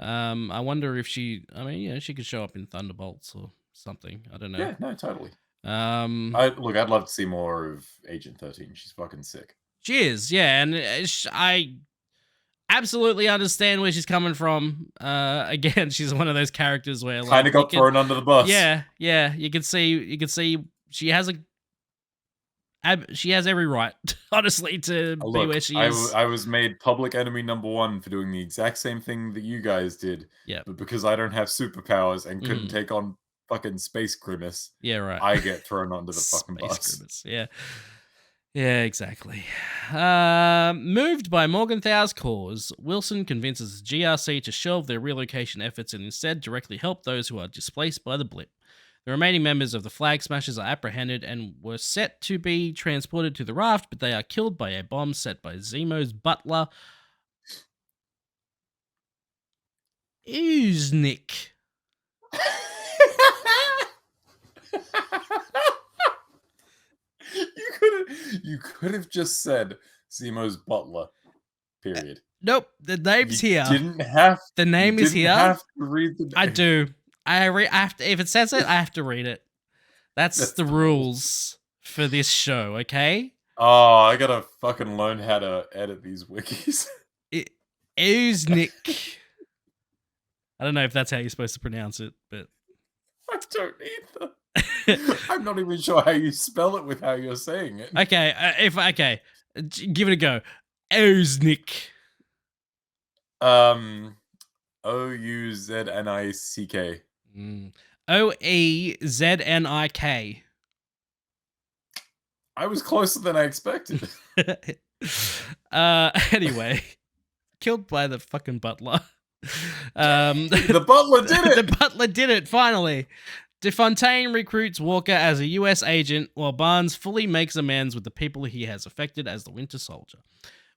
I wonder if she could show up in Thunderbolts or something. I don't know. Yeah, no, totally. I'd love to see more of Agent 13. She's fucking sick. She is, yeah, and I absolutely understand where she's coming from. Again, she's one of those characters where like Kind of got thrown under the bus. Yeah, you can see she has every right, honestly, to be where she is. I was made public enemy #1 for doing the exact same thing that you guys did. Yeah, but because I don't have superpowers and couldn't take on fucking Space Grimace, yeah, right, I get thrown under the fucking bus. Grimace, yeah. Yeah, exactly. Moved by Morgenthau's cause, Wilson convinces the GRC to shelve their relocation efforts and instead directly help those who are displaced by the blip. The remaining members of the Flag Smashers are apprehended and were set to be transported to the raft, but they are killed by a bomb set by Zemo's butler, Uznik. You could have just said Zemo's butler. Period. Nope, the name's You here. Didn't have the name you is didn't here. Have to read the name. I do. I have to, if it says it, I have to read it. That's the rules for this show, okay? Oh, I gotta fucking learn how to edit these wikis. Uznik. I don't know if that's how you're supposed to pronounce it, but I don't either. I'm not even sure how you spell it with how you're saying it. Okay, give it a go. Uznik. Ouznick. Oeznik. I was closer than I expected. Anyway, killed by the fucking butler. The butler did it. The butler did it finally. DeFontaine recruits Walker as a U.S. agent, while Barnes fully makes amends with the people he has affected as the Winter Soldier.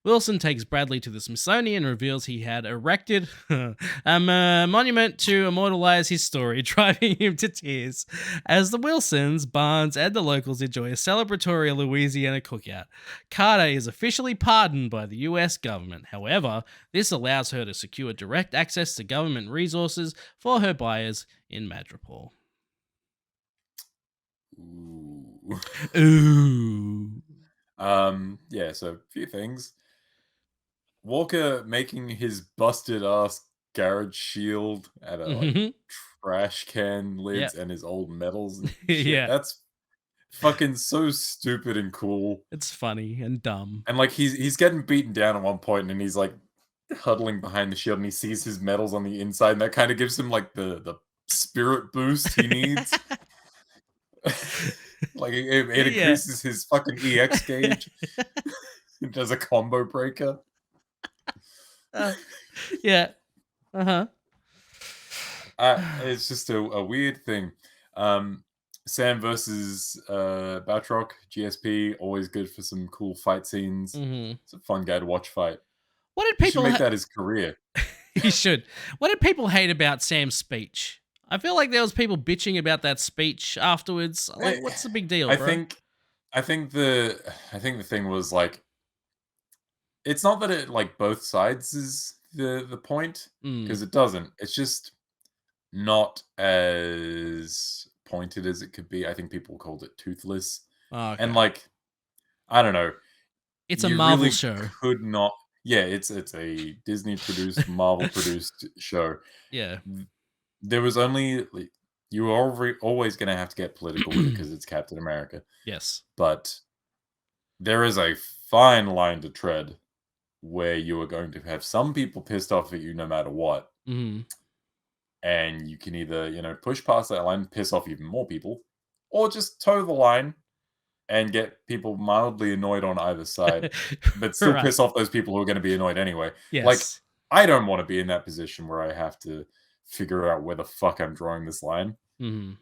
Wilson takes Bradley to the Smithsonian and reveals he had erected a monument to immortalize his story, driving him to tears. As the Wilsons, Barnes, and the locals enjoy a celebratory Louisiana cookout, Carter is officially pardoned by the US government. However, this allows her to secure direct access to government resources for her buyers in Madripoor. Ooh. Yeah, so a few things. Walker making his busted ass garage shield out of like trash can lids and his old medals and shit. Yeah. That's fucking so stupid and cool. It's funny and dumb. And like he's getting beaten down at one point and he's like huddling behind the shield and he sees his medals on the inside and that kind of gives him like the spirit boost he needs. Like it increases his fucking EX gauge. It does a combo breaker. Yeah. Uh-huh. It's just a weird thing. Sam versus Batroc, GSP, always good for some cool fight scenes. It's a fun guy to watch fight. What did people make that his career? He should. What did people hate about Sam's speech? I feel like there was people bitching about that speech afterwards. Like, what's the big deal, bro? I think the thing was like, it's not that it like both sides is the point, because it doesn't. It's just not as pointed as it could be. I think people called it toothless. Oh, okay. And like, I don't know. It's a Marvel really show. Could not. Yeah, it's a Disney produced, Marvel produced show. Yeah. There was only you were always going to have to get political with it because it's Captain America. Yes. But there is a fine line to tread where you are going to have some people pissed off at you no matter what. And you can either, push past that line, piss off even more people, or just toe the line and get people mildly annoyed on either side, but still Right. piss off those people who are going to be annoyed anyway. Like, Yes. I don't want to be in that position where I have to figure out where the fuck I'm drawing this line. Hmm.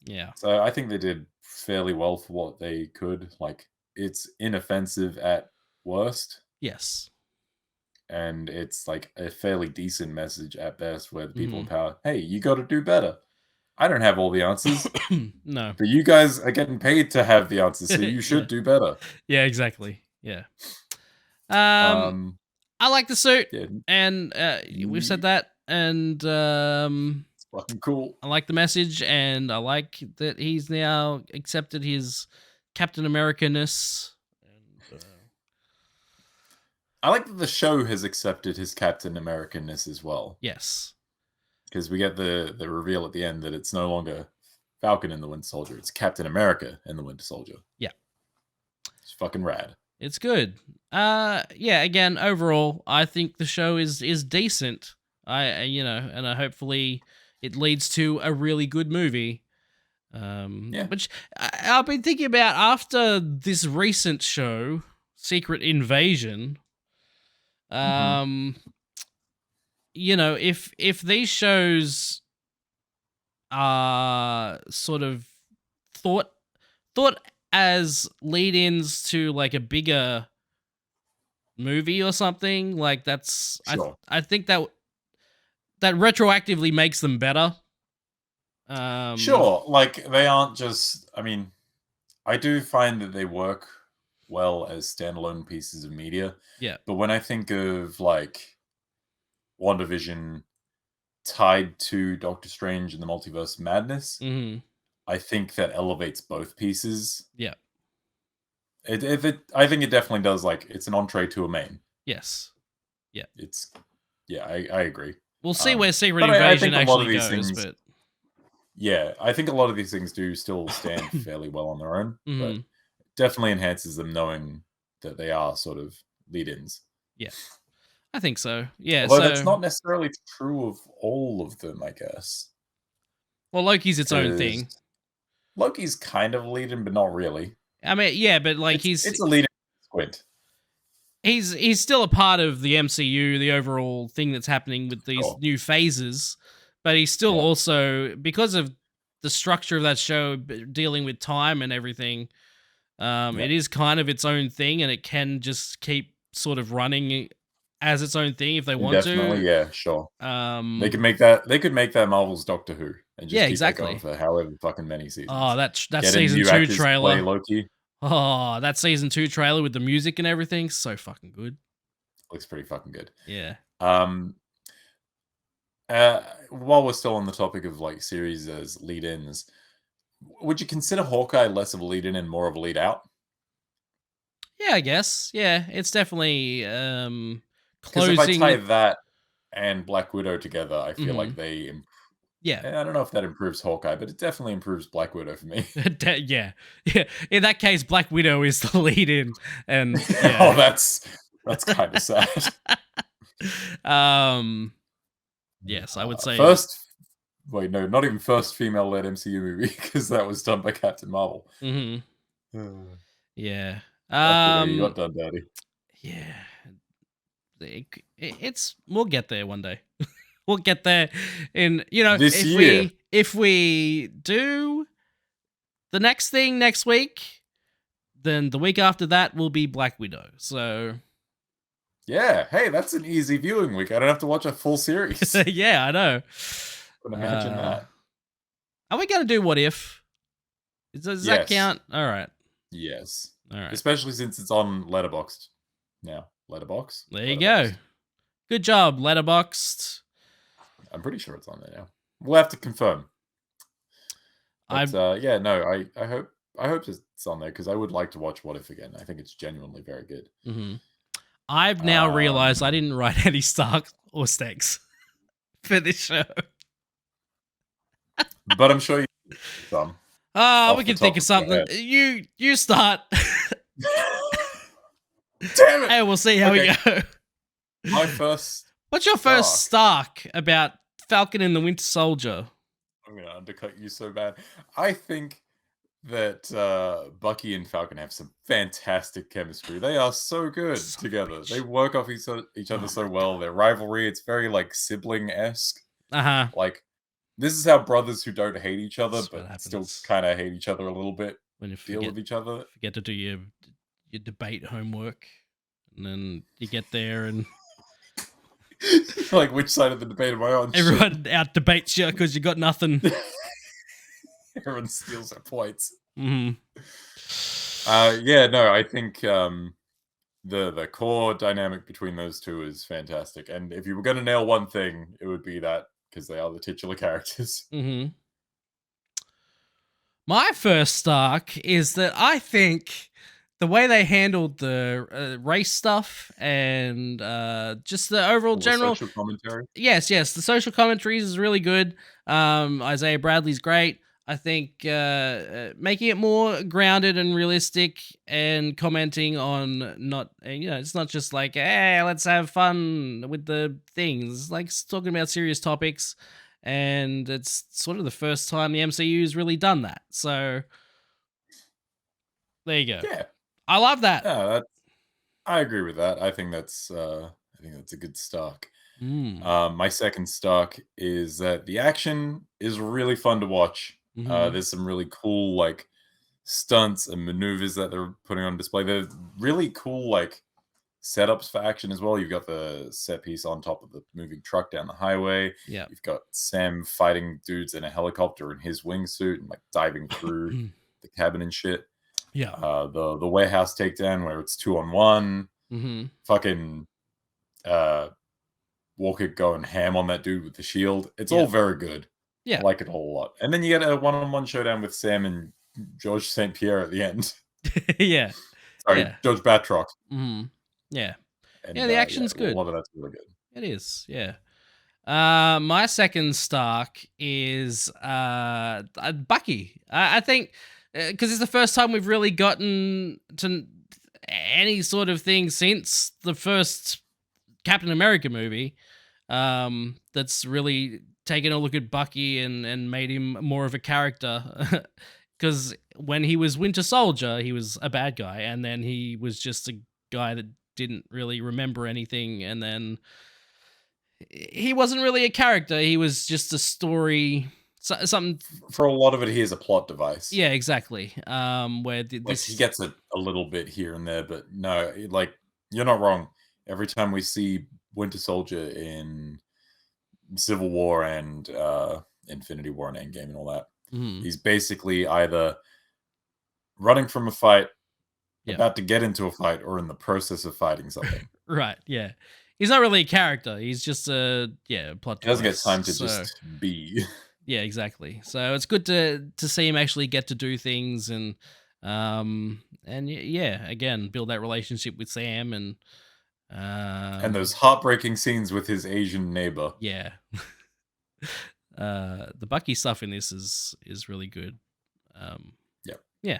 Yeah. So I think they did fairly well for what they could. Like, it's inoffensive at worst, Yes. and it's like a fairly decent message at best, where the people in Mhm. power, hey, you got to do better. I don't have all the answers, No. but you guys are getting paid to have the answers, so you should Yeah. do better. Yeah. Exactly. Yeah. Um, I like the suit, Yeah, and we've said that, and it's fucking cool. I like the message, and I like that he's now accepted his Captain America-ness. And, I like that the show has accepted his Captain American-ness as well, yes. because we get the reveal at the end that it's no longer Falcon and the Winter Soldier, it's Captain America and the Winter Soldier. Yeah. It's fucking rad. It's good. Yeah, again, overall, I think the show is decent. And hopefully it leads to a really good movie. Yeah. Which I've been thinking about after this recent show, Secret Invasion. If these shows are sort of thought as lead-ins to like a bigger movie or something, like that's Sure. I think that retroactively makes them better. Sure, like, they aren't just, I mean, I do find that they work well as standalone pieces of media, Yeah. but when I think of, like, WandaVision tied to Doctor Strange and the Multiverse of Madness, Mm-hmm. I think that elevates both pieces. Yeah. I think it definitely does, like, it's an entree to a main. Yes. It's, yeah, I agree. We'll see where Secret but I Invasion think a lot of actually these goes, things- but Yeah, I think a lot of these things do still stand fairly well on their own, but Mhm. definitely enhances them knowing that they are sort of lead-ins. I think so. Yeah. Although so that's not necessarily true of all of them, I guess. well, Loki's its own thing. 'Cause Loki's kind of a lead-in, but not really. I mean, yeah, but like It's a lead-in squint. he's still a part of the MCU, the overall thing that's happening with these Sure. new phases, but he's still Yeah. also, because of the structure of that show dealing with time and everything, it is kind of its own thing, and it can just keep sort of running as its own thing if they want Definitely, to. yeah, sure. Um, They could make that Marvel's Doctor Who and just Yeah, keep exactly. that going for however fucking many seasons. oh, that Get in season new 2 actors to play trailer. Loki. Oh, that season 2 trailer with the music and everything, so fucking good. Looks pretty fucking good. Yeah. While we're still on the topic of like series as lead-ins, would you consider Hawkeye less of a lead-in and more of a lead-out? Yeah, I guess. Yeah, it's definitely Because if I closing. tie that and Black Widow together, I feel like they. Yeah. I don't know if that improves Hawkeye, but it definitely improves Black Widow for me. Yeah. In that case, Black Widow is the lead in, and Oh, yeah. that's kind of sad. Yes, I would say Wait, no, not even first female-led MCU movie, because that was done by Captain Marvel. Mhm. Yeah. Black Widow, you got done, Daddy. Yeah. It's we'll get there one day. We'll get there in This year. if we do the next thing next week, then the week after that will be Black Widow. So Yeah, hey, that's an easy viewing week. I don't have to watch a full series. yeah, I know. But imagine that. Are we gonna do What If? Does that Yes. count? All right. Yes. All right. Especially since it's on Letterboxd now. Letterbox? There you go. Good job, Letterboxd. I'm pretty sure it's on there now. We'll have to confirm. But, yeah, no, I hope it's on there because I would like to watch What If again. I think it's genuinely very good. Mm-hmm. I've now realized I didn't write any Stark or Stanks for this show. But I'm sure you some. We Off can the think of top of your something. You start, Damn it! and we'll see how we go. My first. What's your first Stark about Falcon and the Winter Soldier? I'm gonna undercut you so bad. I think that Bucky and Falcon have some fantastic chemistry. They are so good Son of a together. They bitch. work off each other Oh so my well. Their rivalry, it's very like sibling-esque. Uh-huh. Like this is how brothers who don't hate each other That's what but still happens kind of hate each other a little bit when you deal with each other. forget to do your debate homework, and then you get there and Like which side of the debate am I on? Shit. everyone out debates you because you got nothing. Everyone steals their points. Hmm. Yeah, no, I think the core dynamic between those two is fantastic. And if you were going to nail one thing, it would be that because they are the titular characters. Hmm. My first Stark is that I think the way they handled the race stuff and just the overall All the general. social commentary. Yes, the social commentaries is really good. Isaiah Bradley's great. I think making it more grounded and realistic and commenting on not, it's not just like, hey, let's have fun with the things. It's like it's talking about serious topics, and it's sort of the first time the MCU's really done that. So there you go. Yeah, I love that. yeah, I agree with that. I think that's a good stock. Mm. My second stock is that the action is really fun to watch. Hmm. There's some really cool like stunts and maneuvers that they're putting on display. They're really cool like setups for action as well. You've got the set piece on top of the moving truck down the highway. Yeah. You've got Sam fighting dudes in a helicopter in his wingsuit and like diving through the cabin and shit. Yeah. The warehouse takedown where it's 2-on-1. Hmm. Fucking Walker going ham on that dude with the shield. It's Yeah. all very good. Yeah. I like it a whole lot. And then you get a one-on-one showdown with Sam and George St. Pierre at the end. Yeah. Sorry, Yeah. George Batroc. Hmm. Yeah. And, Yeah, the action's a good. lot of that's really good. It is, yeah. My second Stark is Bucky. I think because it's the first time we've really gotten to any sort of thing since the first Captain America movie. That's really taken a look at Bucky and made him more of a character. Because when he was Winter Soldier, he was a bad guy, and then he was just a guy that didn't really remember anything, and then he wasn't really a character. He was just a story, something. For a lot of it, he is a plot device. Yeah, exactly. Where Like, this. he gets a little bit here and there, but no, like, you're not wrong. Every time we see Winter Soldier in Civil War and Infinity War and Endgame and all that, Mhm. he's basically either running from a fight, Yeah. about to get into a fight, or in the process of fighting something. Right. Yeah. He's not really a character. He's just a plot. He doesn't get device, time to so- just be. Yeah, exactly. So it's good to see him actually get to do things and yeah, again, build that relationship with Sam and And those heartbreaking scenes with his Asian neighbor. yeah. The Bucky stuff in this is really good. Yep. Yeah.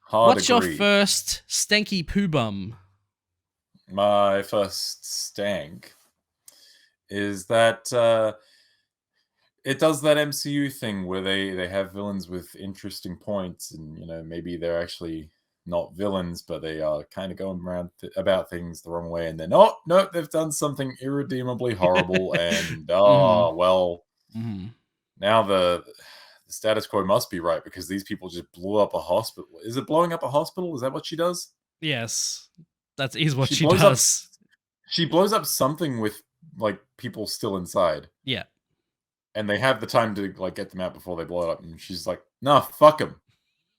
Hard What's agree. your first stanky poo bum? My first stank is that it does that MCU thing where they have villains with interesting points, and maybe they're actually not villains, but they are kind of going around about things the wrong way, and then no, they've done something irredeemably horrible, and well, Mhm. now the status quo must be right because these people just blew up a hospital. Is it blowing up a hospital? Is that what she does? Yes. That is what she blows up- does. She blows up something with like people still inside. Yeah. And they have the time to like get them out before they blow it up. And she's like, "Nah, fuck them."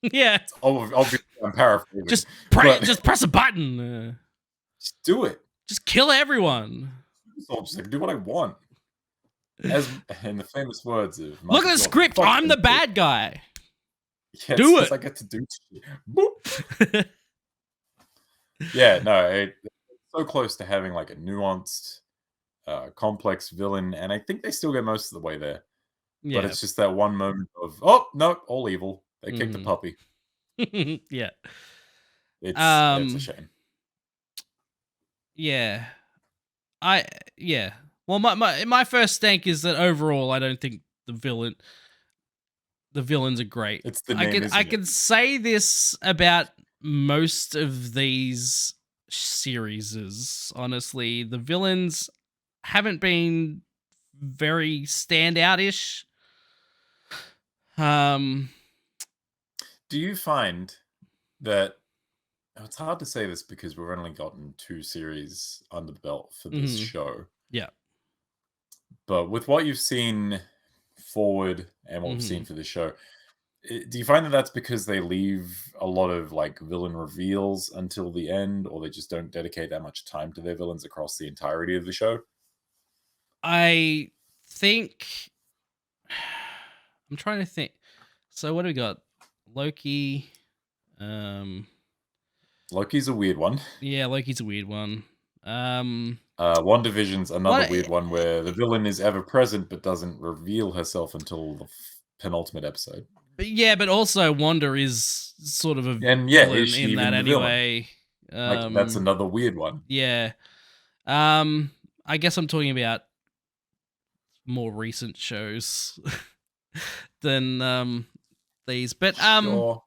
Yeah. Obviously, I'm paraphrasing. Just but just press a button. just do it. Just kill everyone. So just like do what I want. As in the famous words of Look Michael at the Jordan, script. "Fuck I'm the them, bad guy. bitch." do it's 'cause it. I get to do shit. Boop. Yeah, no, it's so close to having like a nuanced, complex villain, and I think they still get most of the way there. Yeah. But it's just that one moment of, oh no, all evil. They kicked the Mhm. puppy. Yeah. It's a shame. Yeah. Well, my first stank is that overall, I don't think the villain. The villains are great. It's the name, isn't I it? can say this about most of these series. Honestly, the villains haven't been very standout-ish. Do you find that it's hard to say this because we've only gotten 2 series under the belt for this show, Yeah. but with what you've seen forward and what we've seen Mhm. for this show, do you find that that's because they leave a lot of like villain reveals until the end, or they just don't dedicate that much time to their villains across the entirety of the show? I think I'm trying to think. So what do we got? Loki. Loki's a weird one. Yeah, Loki's a weird one. WandaVision's another What? weird one where the villain is ever present but doesn't reveal herself until the penultimate episode. But yeah, but also Wanda is sort of a And yeah, villain is she in even that the villain? anyway. Like, that's another weird one. Yeah. I guess I'm talking about more recent shows than these. But Sure.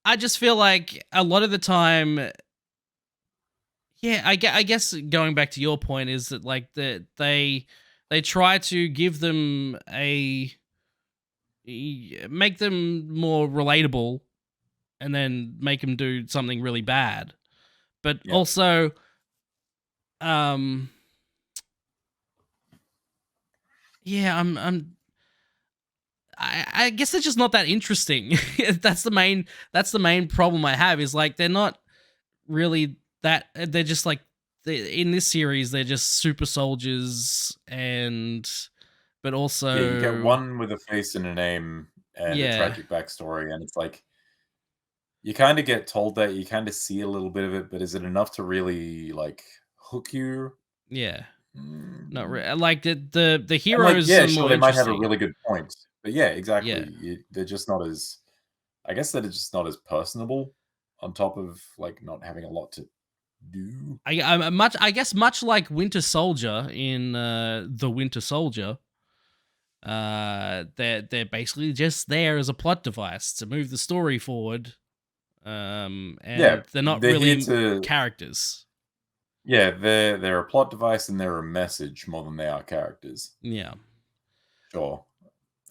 I just feel like a lot of the time, yeah, I guess going back to your point is that like they try to give them make them more relatable and then make them do something really bad. But Yeah. also yeah, I guess they're just not that interesting. That's the main problem I have is like they're not really that they're just like in this series they're just super soldiers but also Yeah, you get one with a face and a name and a Yeah. tragic backstory, and it's like you kind of get told that, you kind of see a little bit of it, but is it enough to really like hook you? Yeah. Not Mm. really. Like the And, like, heroes yeah, are sure, more they might have a interesting. really good point, but yeah, Yeah. exactly. They're just not as, I guess that it's just not as personable. On top of like not having a lot to do. I guess much like Winter Soldier in the Winter Soldier, they're basically just there as a plot device to move the story forward. And Yeah, they're not they're really here to. characters. Yeah, they're a plot device and they're a message more than they are characters. Yeah. Sure,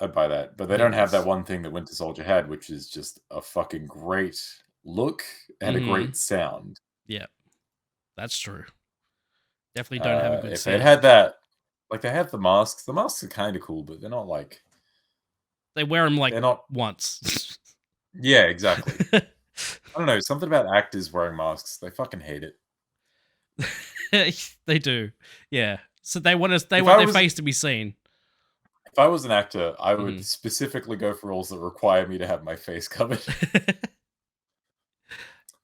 I'd buy that, but they don't have that one thing that Winter Soldier had, which is just a fucking great look and a great sound. Yeah, that's true. Definitely don't have a good If sound. they'd had that, like they have the masks. The masks are kind of cool, but they're not like They wear them like they're not. once. Yeah, exactly. I don't know, something about actors wearing masks. They fucking hate it. They do. Yeah. So they want If their I was- face to be seen. If I was an actor, I would specifically go for roles that require me to have my face covered.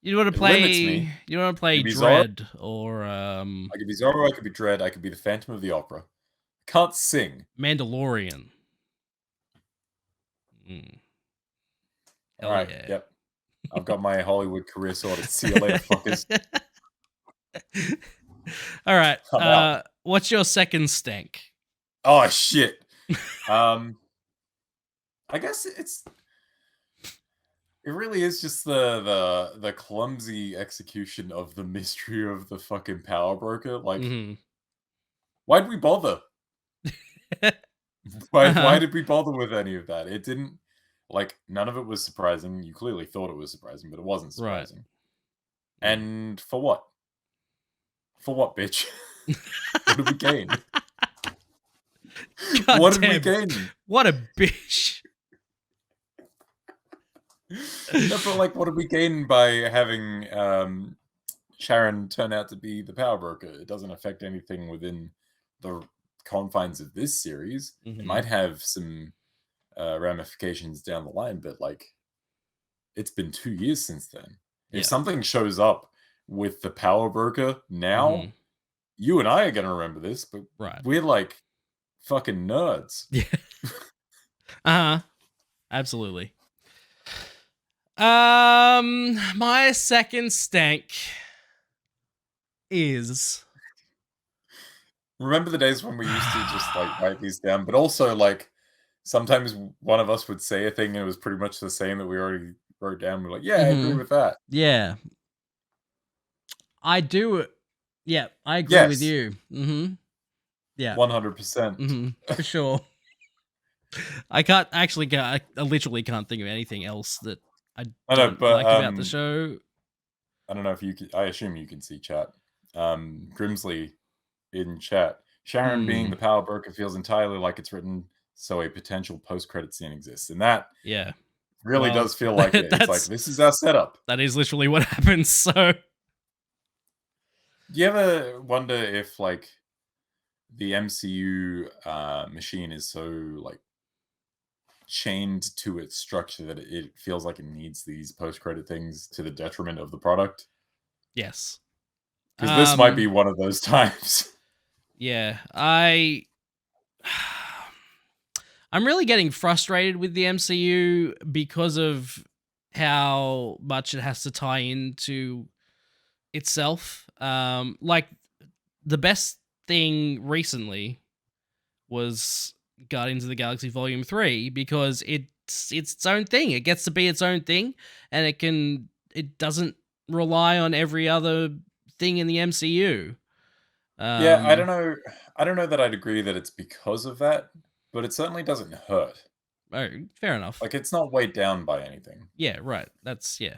You want to It limits play me. you want to play Could be Zorro. Dread or I could be Zorro, I could be Dredd, I could be the Phantom of the Opera. Can't sing. Mandalorian. Hell Alright, yeah. yep. I've got my Hollywood career sorted. See you later, fuckers. All right. I'm out. What's your second stank? Oh shit. I guess it really is just the clumsy execution of the mystery of the fucking power broker. Like, why'd we bother? Why did we bother with any of that? It didn't, like, none of it was surprising. You clearly thought it was surprising, but it wasn't surprising. Right. And for what? For what, bitch? What did we gain? God What did we damn. gain? What a bitch. No, but like, what did we gain by having Sharon turn out to be the power broker? It doesn't affect anything within the confines of this series. It might have some ramifications down the line, but like, it's been 2 years since then. If something shows up with the power broker now, you and I are going to remember this, but we're like fucking nerds. Yeah. Absolutely. My second stank is. Remember the days when we used to just like write these down, but also like sometimes one of us would say a thing and it was pretty much the same that we already wrote down. We're like, yeah, I agree with that. Yeah. I do. Yeah, I agree with Yes. you. Yeah. 100%. For sure. I can't actually. I literally can't think of anything else that I I know, don't but like about the show. I don't know if you can. I assume you can see chat. Grimsley in chat. Sharon being the power broker feels entirely like it's written so a potential post-credit scene exists, and that Yeah. really Well, does feel like it. It's like, this is our setup. That is literally what happens. So, do you ever wonder if like the MCU machine is so like chained to its structure that it feels like it needs these post-credit things to the detriment of the product? yes. Because this might be one of those times. Yeah, I'm really getting frustrated with the MCU because of how much it has to tie into itself. Like the best thing recently was Guardians of the Galaxy Volume 3 because it's its own thing. It gets to be its own thing, and it doesn't rely on every other thing in the MCU. Yeah, I don't know. I don't know that I'd agree that it's because of that, but it certainly doesn't hurt. Oh, fair enough. Like, it's not weighed down by anything. Yeah, right. That's yeah.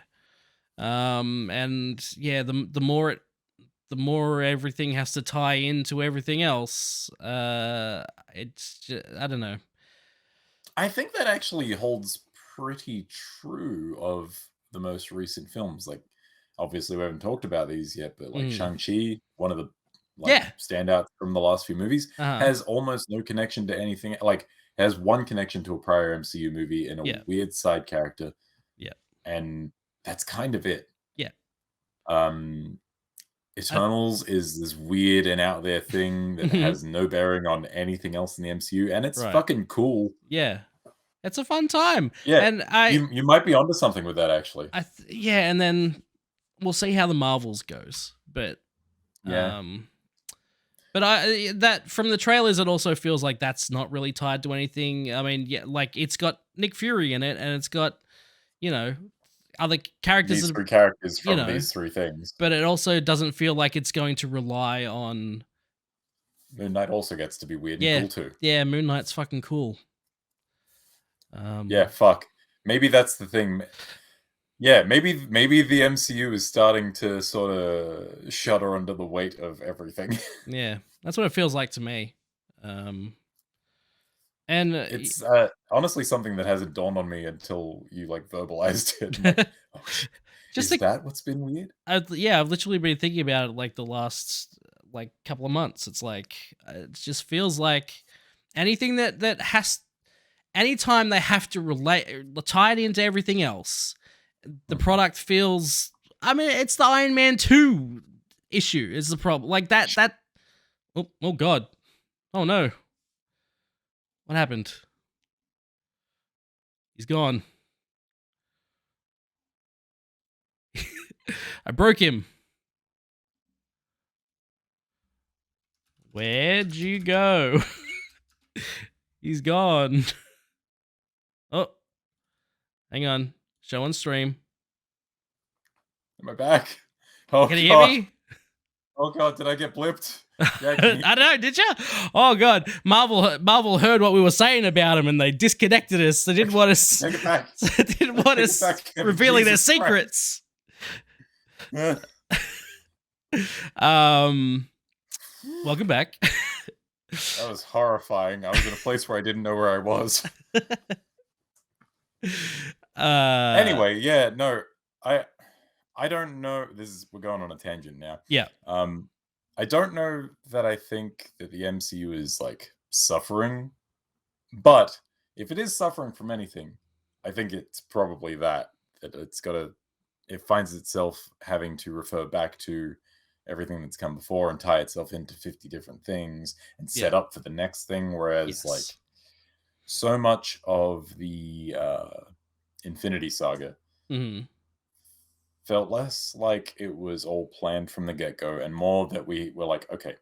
And yeah, the more everything has to tie into everything else, it's just, I don't know. I think that actually holds pretty true of the most recent films. Like, obviously, we haven't talked about these yet, but like Shang-Chi, one of the standouts from the last few movies, has almost no connection to anything. Like, has one connection to a prior MCU movie and a weird side character. Yeah. And that's kind of it. Yeah. Eternals is this weird and out there thing that has no bearing on anything else in the MCU, and it's fucking cool. Yeah. It's a fun time. Yeah. And you might be onto something with that, actually. Yeah, and then we'll see how the Marvels goes. But yeah. But that from the trailers, it also feels like that's not really tied to anything. I mean, yeah, like it's got Nick Fury in it, and it's got, other characters. These three characters from these three things. But it also doesn't feel like it's going to rely on. Moon Knight also gets to be weird and cool too. Yeah, Moon Knight's fucking cool. Yeah, fuck. Maybe that's the thing. Yeah, maybe the MCU is starting to sort of shudder under the weight of everything. Yeah, that's what it feels like to me. And it's honestly something that hasn't dawned on me until you like verbalized it. Like, oh, is that what's been weird? I've literally been thinking about it like the last like couple of months. It's like it just feels like anything that has, anytime they have to tie it into everything else, the product feels. I mean, it's the Iron Man 2 issue is the problem. Like that. Oh god. Oh no. What happened? He's gone. I broke him. Where'd you go? He's gone. Oh. Hang on. Show on stream. Am I back? Oh, can you hear me? Oh god, did I get blipped? Yeah, I don't know, did you? Oh god, Marvel heard what we were saying about him and they disconnected us. They didn't want us. Take it back. They didn't want us revealing their secrets. Welcome back. That was horrifying. I was in a place where I didn't know where I was. Anyway, yeah, no, I don't know. We're going on a tangent now. Yeah. I don't know that I think that the MCU is like suffering, but if it is suffering from anything, I think it's probably that it finds itself having to refer back to everything that's come before and tie itself into 50 different things and set up for the next thing. Whereas like so much of the Infinity Saga felt less like it was all planned from the get-go and more that we were like, okay,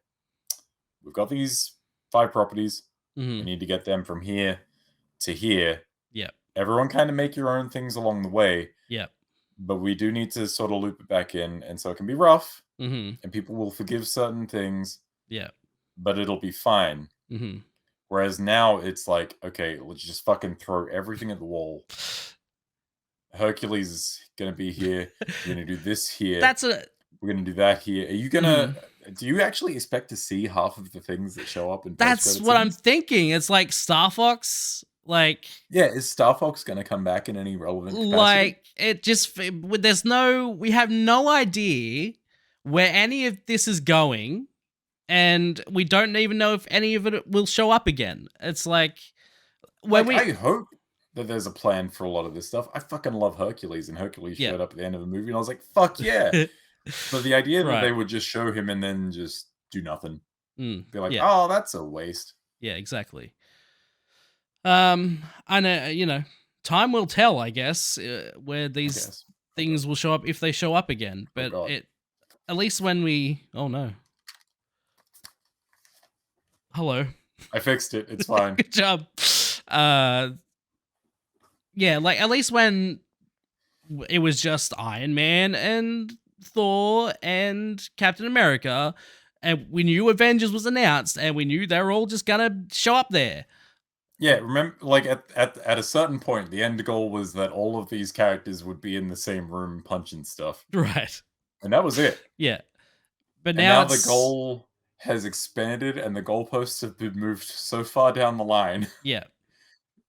we've got these 5 properties. We need to get them from here to here. Yeah. Everyone kind of make your own things along the way. Yeah. But we do need to sort of loop it back in, and so it can be rough, Mm-hmm. and people will forgive certain things, Yeah. but it'll be fine. Mm-hmm. Whereas now it's like, okay, let's just fucking throw everything at the wall. Hercules is gonna be here. We're gonna do this here. We're gonna do that here. Are you gonna? Do you actually expect to see half of the things that show up in? That's what I'm thinking. It's like Star Fox. Like, yeah, is Star Fox gonna come back in any relevant capacity? Like, it just we have no idea where any of this is going, and we don't even know if any of it will show up again. It's like I hope that there's a plan for a lot of this stuff. I fucking love Hercules, and Hercules showed up at the end of the movie, and I was like, fuck yeah. But the idea that they would just show him and then just do nothing. Be like, oh, that's a waste. Yeah, exactly. I know, time will tell, I guess, where these things will show up, if they show up again. But at least when oh no. Hello. I fixed it. It's fine. Good job. Yeah, like, at least when it was just Iron Man and Thor and Captain America, and we knew Avengers was announced, and we knew they were all just gonna show up there. Yeah, remember, like, at a certain point, the end goal was that all of these characters would be in the same room punching stuff. Right. And that was it. Yeah. But now the goal has expanded, and the goalposts have been moved so far down the line. Yeah.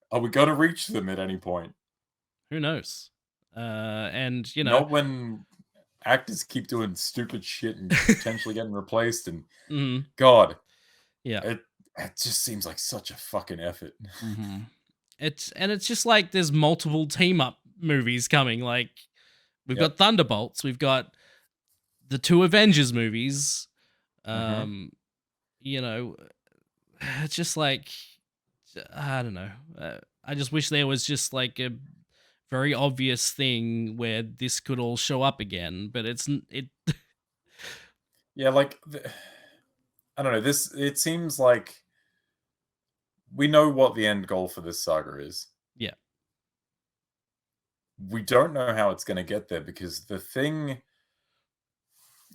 Are we going to reach them at any point? Who knows? And, Not when actors keep doing stupid shit and potentially getting replaced, and God. Yeah. It just seems like such a fucking effort. Mm-hmm. It's just like there's multiple team up movies coming. Like, we've got Thunderbolts, we've got the 2 Avengers movies. It's just like, I don't know. I just wish there was just like a very obvious thing where this could all show up again, but it. Yeah, like, I don't know. It seems like we know what the end goal for this saga is. Yeah. We don't know how it's going to get there, because the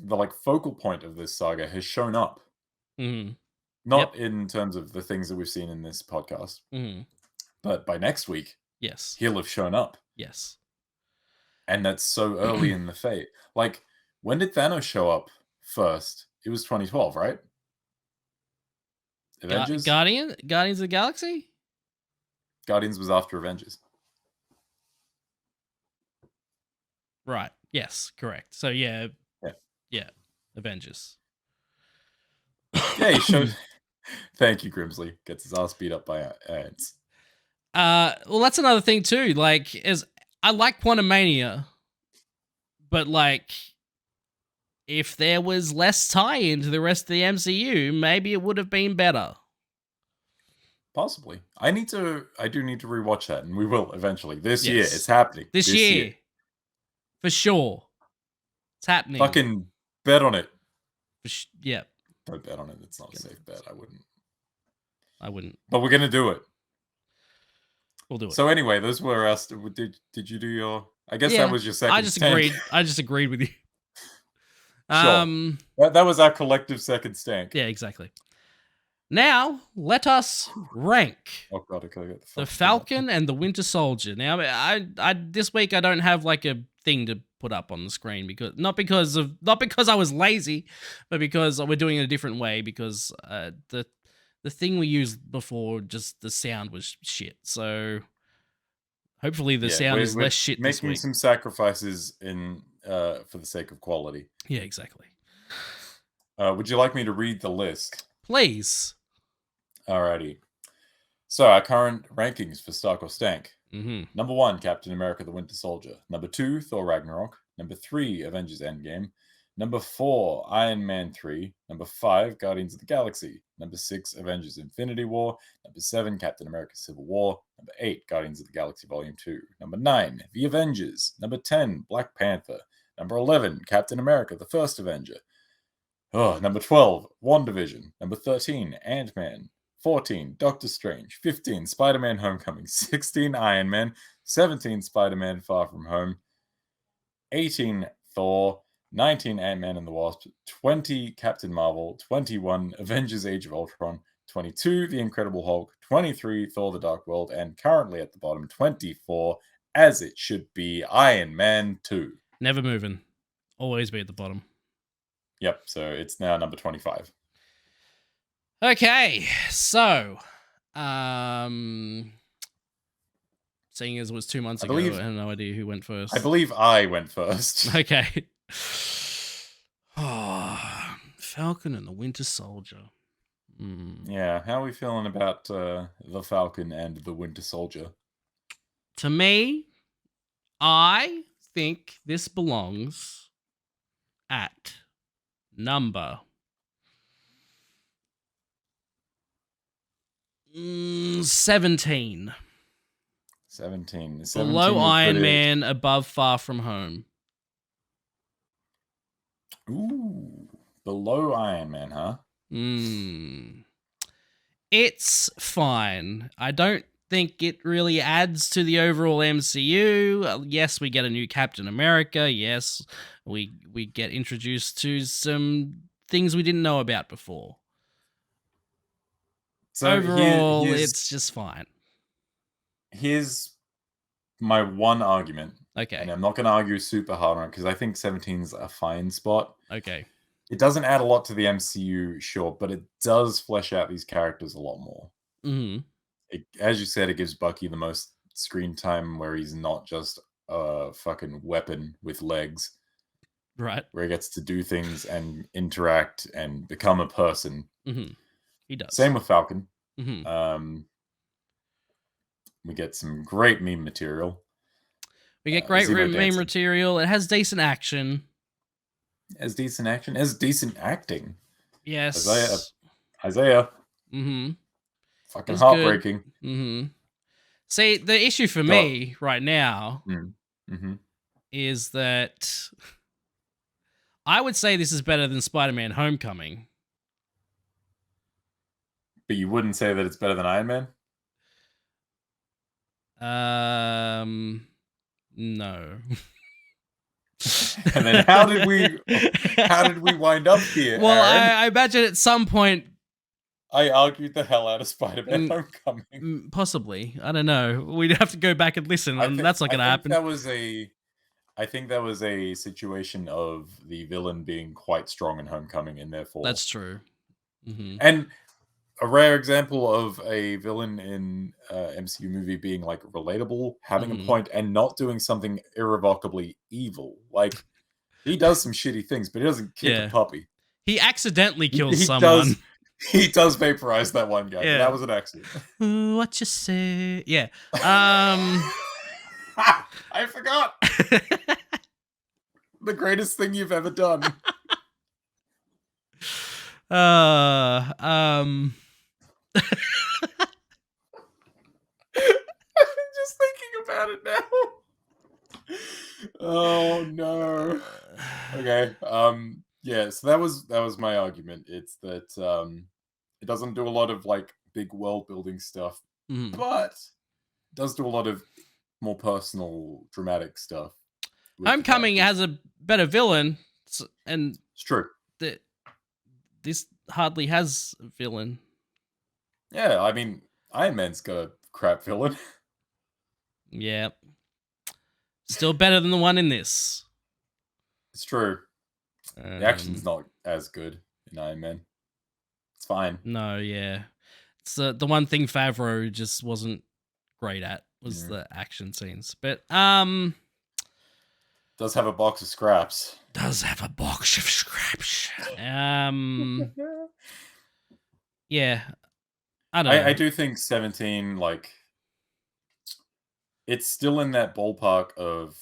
like focal point of this saga has shown up. Not in terms of the things that we've seen in this podcast, but by next week, yes, he'll have shown up. Yes. And that's so early in the fate. Like, when did Thanos show up first? It was 2012, right? Avengers? Guardians of the Galaxy? Guardians was after Avengers. Right. Yes, correct. So, yeah. Avengers. Yeah, he showed... Thank you, Grimsley. Gets his ass beat up by ants. Well, that's another thing, too. Like, I like Quantumania, but, like, if there was less tie-in to the rest of the MCU, maybe it would have been better. Possibly. I do need to rewatch that, and we will eventually. This year, it's happening. This year. For sure. It's happening. Fucking bet on it. Yeah. Don't bet on it. It's not a safe bet. I wouldn't. But we're going to do it. We'll do it. So anyway, those were us. Did you do your... I guess that was your second stank. I just agreed with you. Sure. That was our collective second stank. Yeah, exactly. Now, let us rank the Falcon and the Winter Soldier. Now, I this week I don't have like a thing to put up on the screen, because not because I was lazy, but because we're doing it a different way, because the thing we used before, just the sound was shit. So hopefully the sound is less shit this week. Making some sacrifices for the sake of quality. Yeah, exactly. Would you like me to read the list? Please. Alrighty. So our current rankings for Stark or Stank. Mm-hmm. Number 1, Captain America: The Winter Soldier. Number 2, Thor: Ragnarok. Number 3, Avengers: Endgame. Number 4, Iron Man 3. Number 5, Guardians of the Galaxy. Number 6, Avengers: Infinity War. Number 7, Captain America: Civil War. Number 8, Guardians of the Galaxy Volume 2. Number 9, The Avengers. Number 10, Black Panther. Number 11, Captain America: The First Avenger. Number 12, WandaVision. Number 13, Ant-Man. 14, Doctor Strange. 15, Spider-Man Homecoming. 16, Iron Man. 17, Spider-Man Far From Home. 18, Thor. 19, Ant-Man and the Wasp. 20, Captain Marvel. 21, Avengers Age of Ultron. 22, The Incredible Hulk. 23, Thor the Dark World. And currently at the bottom, 24, as it should be, Iron Man 2. Never moving. Always be at the bottom. Yep, so it's now number 25. Okay, so seeing as it was 2 months ago, I have no idea who went first. I believe I went first. Okay. Oh, Falcon and the Winter Soldier. Yeah, how are we feeling about the Falcon and the Winter Soldier? To me, I think this belongs at number 17. 17. Below Iron Man, above Far From Home. Ooh, below Iron Man, huh? It's fine. I don't think it really adds to the overall MCU. Yes, we get a new Captain America. Yes, we get introduced to some things we didn't know about before. So overall, it's just fine. Here's my one argument. Okay. And I'm not going to argue super hard on it because I think 17's a fine spot. Okay. It doesn't add a lot to the MCU, sure, but it does flesh out these characters a lot more. As you said, it gives Bucky the most screen time where he's not just a fucking weapon with legs. Right. Where he gets to do things and interact and become a person. He does. Same with Falcon. We get some great meme material. We get great meme material. It has decent action. As decent action, as decent acting. Yes. Isaiah. Fucking heartbreaking. See, the issue for me right now is that I would say this is better than Spider-Man Homecoming. But you wouldn't say that it's better than Iron Man? No. And then how did we wind up here? Well, Aaron? I imagine at some point I argued the hell out of Spider-Man Homecoming. Possibly. I don't know. We'd have to go back and listen, and that's not going to happen. I think that was a situation of the villain being quite strong in Homecoming, and therefore that's true. And a rare example of a villain in MCU movie being like relatable, having a point, and not doing something irrevocably evil. Like he does some shitty things, but he doesn't kick a puppy. He accidentally kills someone. He does vaporize that one guy. Yeah. That was an accident. What you say? Yeah. I forgot. The greatest thing you've ever done. Just thinking about it now. Oh no. Okay. Yeah, so that was my argument. It's that it doesn't do a lot of like big world building stuff, but it does do a lot of more personal, dramatic stuff. Homecoming has a better villain, and it's true. This hardly has a villain. Yeah, I mean, Iron Man's got a crap villain. Yeah. Still better than the one in this. It's true. The action's not as good in Iron Man. It's fine. No, yeah. It's the one thing Favreau just wasn't great at was the action scenes. But does have a box of scraps. Yeah. I don't know. I do think 17, like, it's still in that ballpark of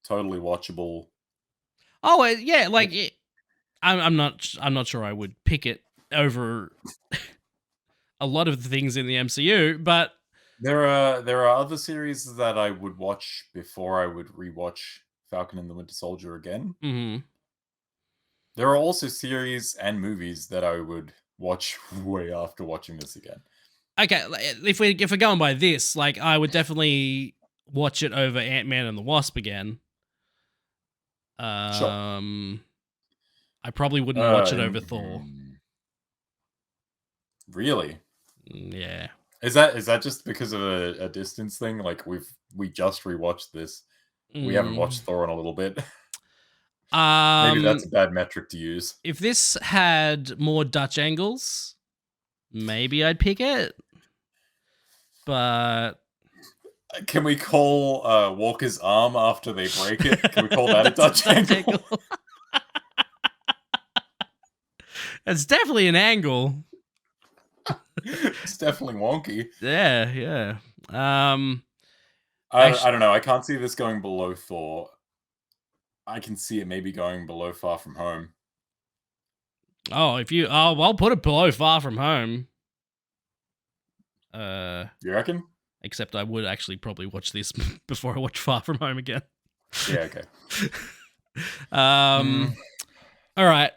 totally watchable. Oh yeah, like I'm not sure I would pick it over a lot of the things in the MCU, but there are other series that I would watch before I would rewatch Falcon and the Winter Soldier again. There are also series and movies that I would watch way after watching this again. okay, if we're going by this, like, I would definitely watch it over Ant-Man and the Wasp again. Sure. I probably wouldn't watch it over mm, Thor. Really? Yeah. Is that just because of a distance thing? Like we just rewatched this. We haven't watched Thor in a little bit. Maybe that's a bad metric to use. If this had more Dutch angles, maybe I'd pick it. But Can we call Walker's arm after they break it? Can we call that a Dutch angle? It's definitely an angle. It's definitely wonky. Yeah. I don't know. I can't see this going below Thor. I can see it maybe going below Far From Home. I'll put it below Far From Home. You reckon? Except I would actually probably watch this before I watch Far From Home again. Yeah, okay. All right.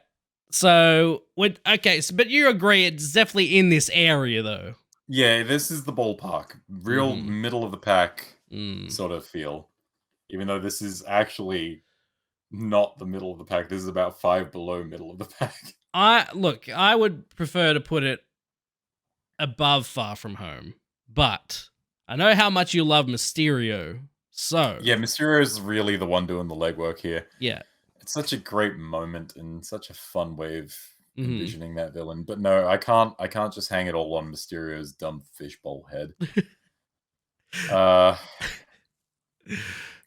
So, but you agree it's definitely in this area, though. Yeah, this is the ballpark. Real middle of the pack sort of feel. Even though this is actually not the middle of the pack. This is about 5 below middle of the pack. I would prefer to put it above Far From Home, but I know how much you love Mysterio, so... Yeah, Mysterio is really the one doing the legwork here. Yeah. It's such a great moment and such a fun way of envisioning that villain. But no, I can't just hang it all on Mysterio's dumb fishbowl head.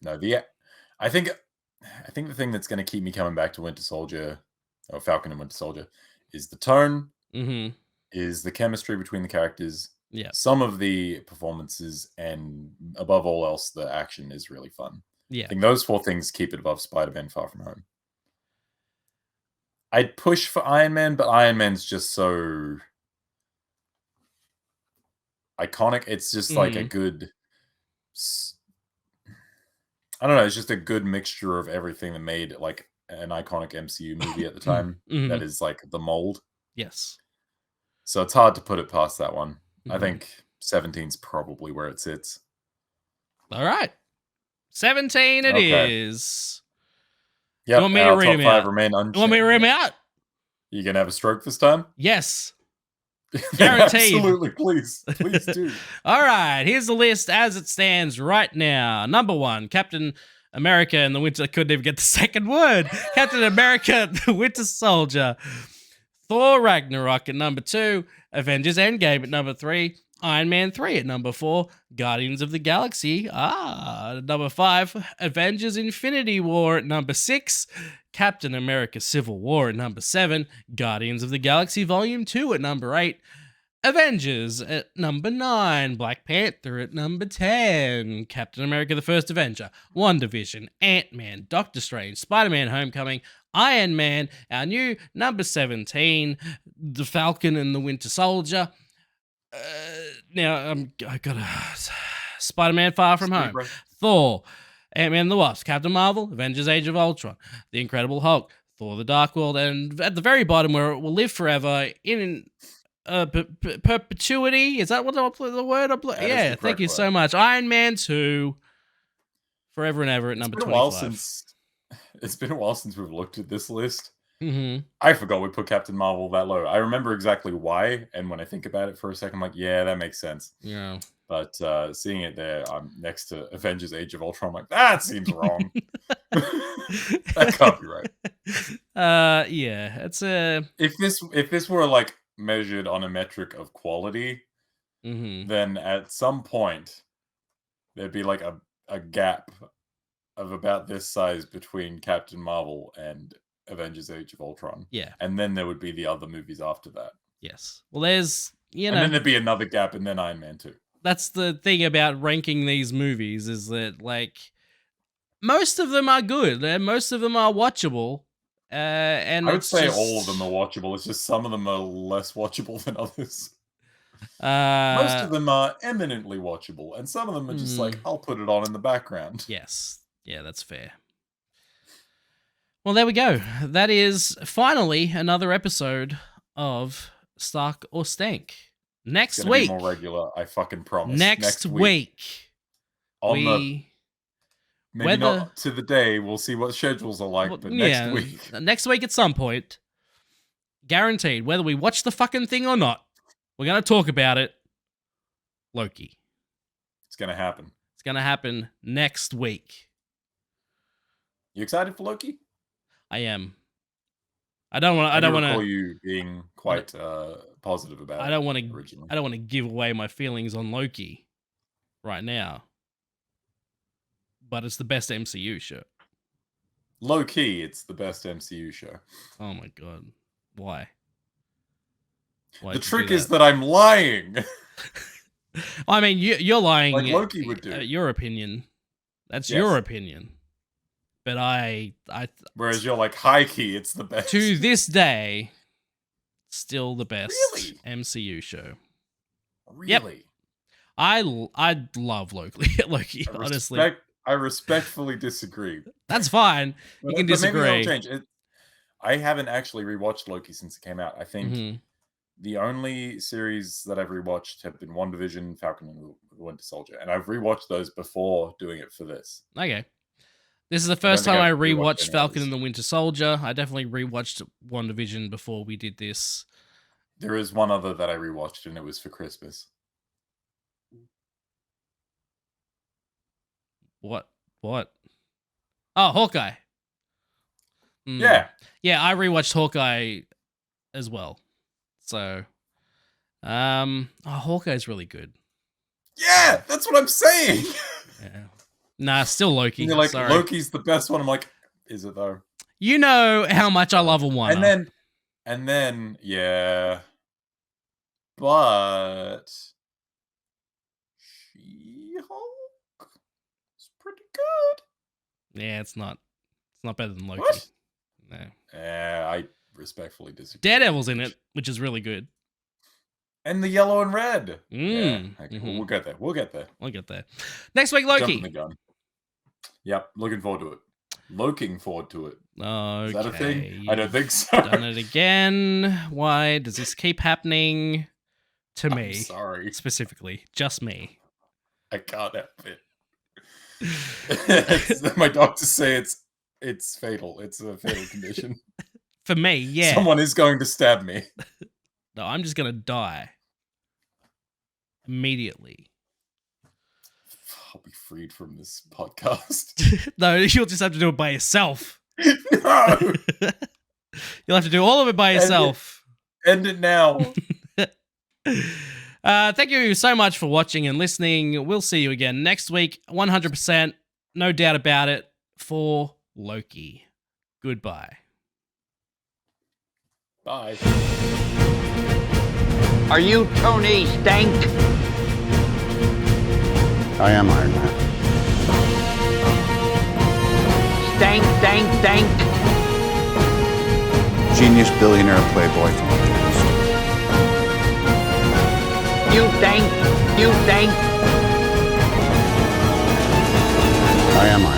No, I think the thing that's going to keep me coming back to Winter Soldier, or Falcon and Winter Soldier, is the tone, is the chemistry between the characters, some of the performances, and above all else, the action is really fun. Yeah. I think those 4 things keep it above Spider-Man Far From Home. I'd push for Iron Man, but Iron Man's just so iconic. It's just like a good... I don't know, it's just a good mixture of everything that made like an iconic MCU movie at the time. That is like the mold. Yes. So it's hard to put it past that one. I think 17's probably where it sits. All right. 17 it is. Yeah. You want me to read them out? Remain unchanged. You want me to read them out? You gonna have a stroke this time? Yes. Guaranteed. Absolutely, please do. All right, here's the list as it stands right now. Number 1, Captain America and the Winter... I couldn't even get the second word. Captain America, the Winter Soldier. Thor Ragnarok at number 2. Avengers Endgame at number 3. Iron Man 3 at number 4. Guardians of the Galaxy at number 5. Avengers Infinity War at number 6. Captain America Civil War at number 7. Guardians of the Galaxy Volume 2 at number 8. Avengers at number 9. Black Panther at number 10. Captain America the First Avenger. WandaVision. Ant-Man. Doctor Strange. Spider-Man Homecoming. Iron Man. Our new number 17. The Falcon and the Winter Soldier. Now, I got Spider-Man Far From Home. Thor. Ant-Man and the Wasp, Captain Marvel, Avengers Age of Ultron, The Incredible Hulk, Thor the Dark World, and at the very bottom where it will live forever in perpetuity. Is that what the word? Yeah, thank you so much. Iron Man 2, Forever and Ever at number 25. It's been a while since we've looked at this list. I forgot we put Captain Marvel that low. I remember exactly why, and when I think about it for a second, I'm like, yeah, that makes sense. Yeah. But seeing it there, I'm next to Avengers Age of Ultron. I'm like, that seems wrong. That can't be right. Yeah, it's a... If this were like measured on a metric of quality, then at some point there'd be like a gap of about this size between Captain Marvel and Avengers Age of Ultron. Yeah. And then there would be the other movies after that. Yes. Well, there's, And then there'd be another gap, and then Iron Man 2. That's the thing about ranking these movies, is that, like, most of them are good, and most of them are watchable. And I would say all of them are watchable. It's just some of them are less watchable than others. Most of them are eminently watchable, and some of them are just like, I'll put it on in the background. Yes. Yeah, that's fair. Well, there we go. That is finally another episode of Stark or Stank. Next It's gonna week. be more regular. I fucking promise. Next week. On the We. maybe whether- not to the day. We'll see what schedules are like, but next week. Next week at some point. Guaranteed. Whether we watch the fucking thing or not, we're going to talk about it. Loki. It's gonna happen. It's going to happen next week. You excited for Loki? I am. I don't want to. recall you being quite positive about I it don't want to. originally. I don't want to give away my feelings on Loki right now. But it's the best MCU show. Low key, it's the best MCU show. Oh my god. Why? The trick is that I'm lying. I mean, you're lying. Like Loki would do. Your opinion. That's Yes. your opinion. But Whereas you're like, high key, it's the best. to this day, still the best Really? MCU show. Really? I love Loki. Honestly, I respectfully disagree. that's fine. You can But maybe disagree. it'll change. I haven't actually rewatched Loki since it came out. I think Mhm. the only series that I've rewatched have been WandaVision, Falcon, and the Winter Soldier, and I've rewatched those before doing it for this. Okay. This is the first think time I I've rewatched rewatched any Falcon others. and the Winter Soldier. I definitely rewatched WandaVision before we did this. There is one other that I rewatched, and it was for Christmas. What? Oh, Hawkeye. Mm. Yeah, I rewatched Hawkeye as well. So, Hawkeye's really good. Yeah, that's what I'm saying. Yeah. Nah, still Loki. And you're like, Sorry. Loki's the best one. I'm like, is it though? You know how much I love Awana. And then, yeah. But She-Hulk is pretty good. Yeah, it's not better than Loki. What? No. I respectfully disagree. Daredevil's in it, which is really good. And the yellow and red. Mm. Yeah, okay, Mhm. we'll get there. We'll get there. I'll get there. Next week, Jumping Loki. the gun. Yep, looking forward to it. Looking forward to it. Okay. Is that a thing? I don't think so. Done it again. Why does this keep happening to me? I'm sorry. Specifically, just me. I can't help it. My doctors say it's fatal. It's a fatal condition. For me, yeah. Someone is going to stab me. No, I'm just gonna die immediately. I'll be freed from this podcast. No, you'll just have to do it by yourself. No! You'll have to do all of it by yourself. End it now. Thank you so much for watching and listening. We'll see you again next week, 100%, no doubt about it, for Loki. Goodbye. Bye. Are you Tony Stank? I am Iron Man. Stank, stank, stank. Genius billionaire playboy from the past. You stank. You stank. I am Iron Man.